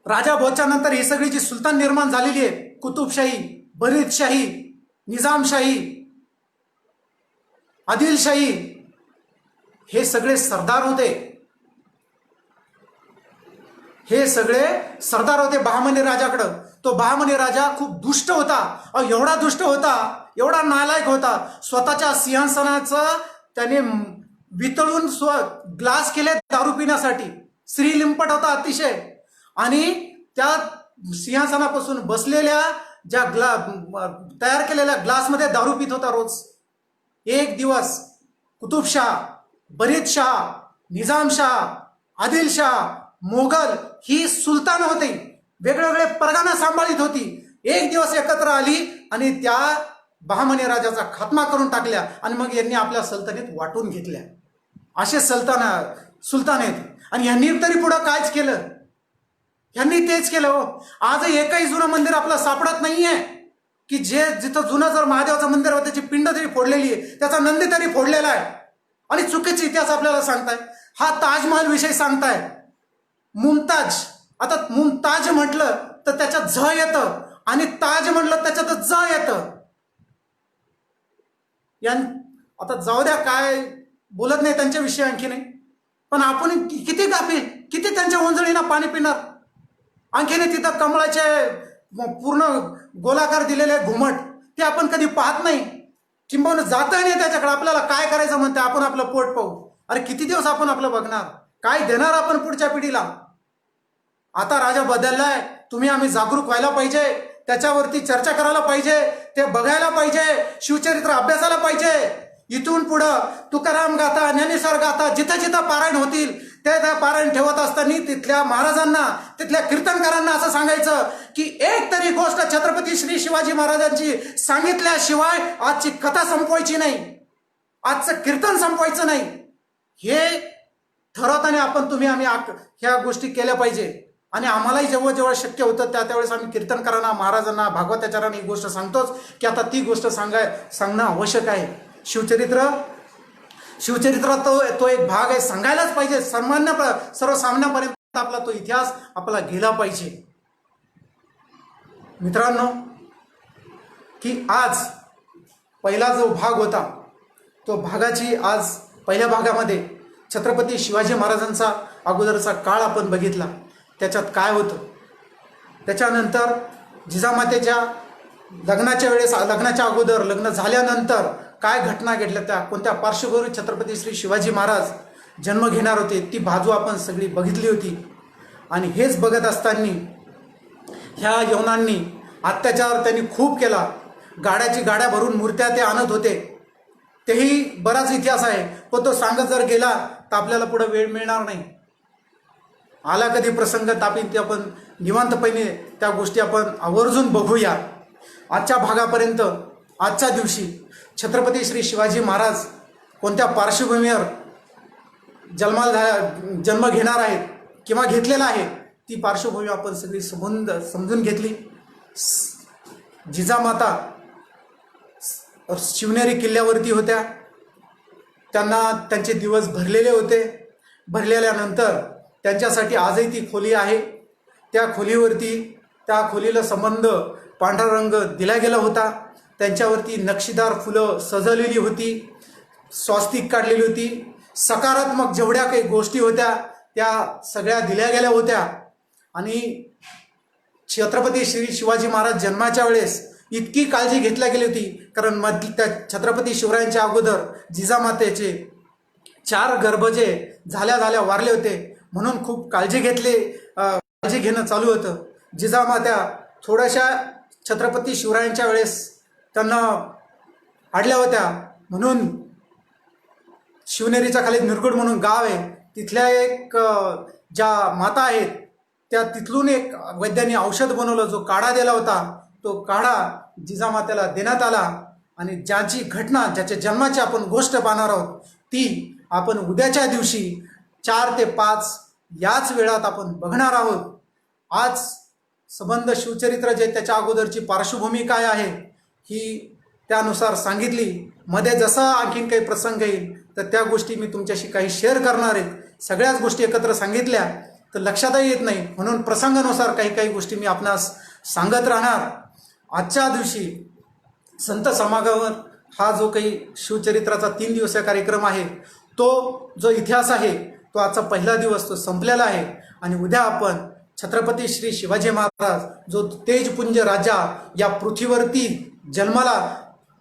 राजा भोजच्या नंतर ही सगळी जी सुलतान निर्माण झालेली आहे, कुतुबशाही, बरीदशाही, निजामशाही, आदिलशाही, हे सगळे सरदार होते. हे सगळे सरदार होते बहामनी राजाकडं. तो बहामनी राजा खूप दुष्ट होता. एवढा दुष्ट होता, एवढा नालायक होता, स्वतःच्या सिंहासनाचं त्याने वितळून ग्लास केले दारू पिण्यासाठी. श्रीलिंपट होता अतिशय. आणि त्या सिंहासनापासून बसलेल्या ज्या तयार केलेल्या ग्लासमध्ये दारू पित होता रोज. एक दिवस कुतुबशाह, बरीदशाह, निजामशाह, आदिलशाह, मोगल ही सुलतान होती, वेगवेगळे परगाना सांभाळीत होती. एक दिवस एकत्र आली आणि त्या बहामनी राजाचा खात्मा करून टाकल्या आणि मग यांनी आपल्या सल्तनीत वाटून घेतल्या. असे सुलतान आहेत. आणि यांनी तरी पुढं कायच केलं? यांनी तेच केलं. हो, आज एकही जुनं मंदिर आपलं सापडत नाहीये की जिथं जुनं जर महादेवाचं मंदिर होतं त्याची पिंड तरी फोडलेली आहे, त्याचा नंदी तरी फोडलेला आहे. आणि चुकीचा इतिहास आपल्याला सांगताय. हा ताजमहल विषयी सांगताय. मुमताज, आता मुमताज म्हटलं तर त्याच्यात झ येतं आणि ताज म्हटलं त्याच्यात ज येतं. आता जाऊ द्या, काय बोलत नाही त्यांच्याविषयी आणखी नाही. पण आपण किती गाफील, किती त्यांच्या ओंजळीना पाणी पिणार. आणखीन तिथं कमळाचे पूर्ण गोलाकार दिलेले घुमट ते आपण कधी पाहत नाही, किंबहुना जाता नाही त्याच्याकडे. आपल्याला काय करायचं म्हणते, आपण आपलं पोट पाहू. अरे किती दिवस आपण आपलं बघणार, काय देणार आपण पुढच्या पिढीला? आता राजा बदललाय, तुम्ही आम्ही जागरूक व्हायला पाहिजे, त्याच्यावरती चर्चा करायला पाहिजे, ते बघायला पाहिजे, शिवचरित्र अभ्यासाला पाहिजे. इथून पुढं तुकाराम गाथा, ज्ञानेश्वर गाथा जिथं जिथं पारायण होतील त्या पारायण ठेवत असताना तिथल्या महाराजांना, तिथल्या कीर्तनकारांना असं सांगायचं की एक तरी गोष्ट छत्रपती श्री शिवाजी महाराजांची सांगितल्याशिवाय आजची कथा संपवायची नाही, आजचं कीर्तन संपवायचं नाही. हे ठरवताना आपण तुम्ही आम्ही ह्या गोष्टी केल्या पाहिजे. आणि आम्हालाही जेव्हा जेव्हा शक्य होतं त्यावेळेस आम्ही कीर्तनकारांना, महाराजांना, भागवताचार्यांना ही गोष्ट सांगतोच की आता ती गोष्ट सांगणं आवश्यक आहे. शिवचरित्रात तो एक भाग आहे, सांगायलाच पाहिजे. सर्वसामान्यांपर्यंत आपला तो इतिहास आपला गेला पाहिजे. मित्रांनो, की आज पहिला जो भाग होता तो भागाची, आज पहिल्या भागामध्ये छत्रपती शिवाजी महाराजांचा अगोदरचा काळ आपण बघितला, त्याच्यात काय होतं. त्याच्यानंतर जिजामातेच्या लग्नाच्या वेळेस, लग्नाच्या अगोदर, लग्न झाल्यानंतर काय घटना घडल्या, त्या कोणत्या पार्श्वभूमीवर छत्रपती श्री शिवाजी महाराज जन्म घेणार होते, ती बाजू आपण सगळी बघितली होती. आणि हेच बघत असताना ह्या यवनांनी अत्याचार त्यांनी खूप केला. गाड्या भरून मूर्त्या ते आणत होते. तेही बराच इतिहास आहे, पण तो सांगत जर गेला तर आपल्याला पुढे वेळ मिळणार नाही. आला कधी प्रसंग तापीन ते आपण निवांतपणे त्या गोष्टी आपण आवर्जून बघूया. आजच्या भागापर्यंत, आजच्या दिवशी छत्रपती श्री शिवाजी महाराज कोणत्या पार्श्वभूमीवर जन्म घेणार आहेत किंवा घेतलेला आहे, ती पार्श्वभूमी आपण सगळी समजून घेतली. जिजामाता शिवनेरी किल्ल्यावरती होत्या. त्यांना त्यांचे दिवस भरलेले होते. भरलेल्यानंतर त्यांच्यासाठी आजही ती खोली आहे. त्या खोलीला संबंध पांढरा रंग दिला गेला होता. त्यांच्यावरती नक्षीदार फुलं सजवलेली होती, स्वास्तिक काढलेली होती. सकारात्मक जेवढ्या काही गोष्टी होत्या त्या सगळ्या दिल्या गेल्या होत्या. आणि छत्रपती श्री शिवाजी महाराज जन्माच्या वेळेस इतकी काळजी घेतल्या गेली होती, कारण त्या छत्रपती शिवरायांच्या अगोदर जिजामातेचे 4 गर्भजे झाल्या वारले होते, म्हणून खूप काळजी घेणं चालू होतं. जिजामात्या थोड्याशा छत्रपती शिवरायांच्या वेळेस त्यांना अडल्या होत्या, म्हणून शिवनेरीच्या खाली निरगुड म्हणून गाव आहे, तिथल्या एक ज्या माता आहेत त्या तिथून एक वैद्यांनी औषध बनवलं, जो काढा दिला होता. तो काढा जिजामातेला देण्यात आला. आणि ज्याच्या जन्माची आपण गोष्ट पाहणार आहोत ती आपण उद्याच्या दिवशी 4 ते 5 याच वेळात आपण बघणार आहोत. आज संबंध शिवचरित्र जे त्याच्या अगोदरची पार्श्वभूमी काय आहे ही त्यानुसार सांगितली. मध्ये जसा आणखीन काही प्रसंग येईल तर त्या गोष्टी मी तुमच्याशी काही शेअर करणार आहे. सगळ्याच गोष्टी एकत्र सांगितल्या तर लक्षातही येत नाही, म्हणून प्रसंगानुसार काही गोष्टी मी आपणास सांगत राहणार. आजच्या दिवशी संत समागम हा जो काही शिवचरित्राचा 3 दिवसीय कार्यक्रम आहे, तो जो इतिहास आहे तो आजचा पहिला दिवस तो संपलेला आहे. आणि उद्या आपण छत्रपती श्री शिवाजी महाराज जो तेजपुंज राजा या पृथ्वीवरती जन्माला,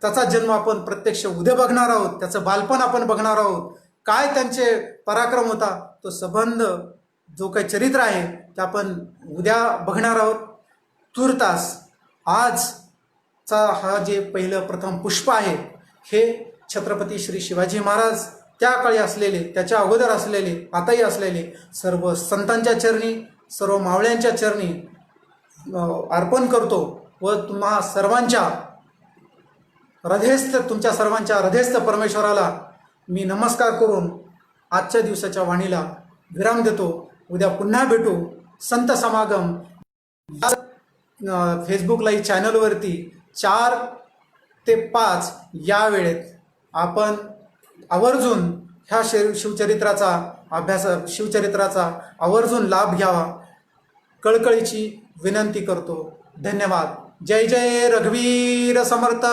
त्याचा जन्म आपण प्रत्यक्ष उद्या बघणार आहोत. त्याचं बालपण आपण बघणार आहोत. काय त्यांचे पराक्रम होता, तो संबंध जो काही चरित्र आहे ते आपण उद्या बघणार आहोत. तूर्तास आजचा हा जे प्रथम पुष्प आहे हे छत्रपती श्री शिवाजी महाराज त्या काळी असलेले, त्याच्या अगोदर असलेले, आताही असलेले सर्व संतांच्या चरणी, सर्व मावळ्यांच्या चरणी अर्पण करतो. व तुम्हा सर्वांच्या तुमच्या सर्वांच्या हृदयस्थ परमेश्वराला मी नमस्कार करून आजच्या दिवसाच्या वाणीला विराम देतो. उद्या पुन्हा भेटू. संत समागम फेसबुक लाईव्ह चॅनलवरती 4 ते 5 या वेळेत आपण आवर्जून ह्या शिवचरित्राचा आवर्जून लाभ घ्यावा कळकळीची विनंती करतो. धन्यवाद. जय जय रघुवीर समर्थ.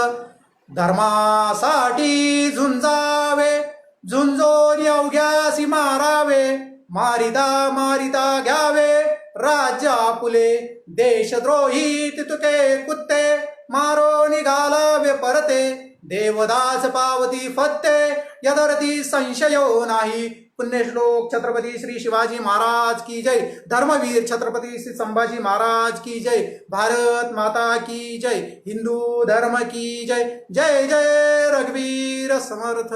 धर्मासाठी झुंजावे, झुंजोनी अवघ्यासी मारावे, मारिता घ्यावे राज्य आपुले. देशद्रोही तितुके कुत्ते, मारो निघालावे परते. देवदास पावती फत्ते, यदरती संशयो नाही. पुण्यश्लोक छत्रपती श्री शिवाजी महाराज की जय. धर्मवीर छत्रपती श्री संभाजी महाराज की जय. भारत माता की जय. हिंदू धर्म की जय. जय जय रघुवीर समर्थ.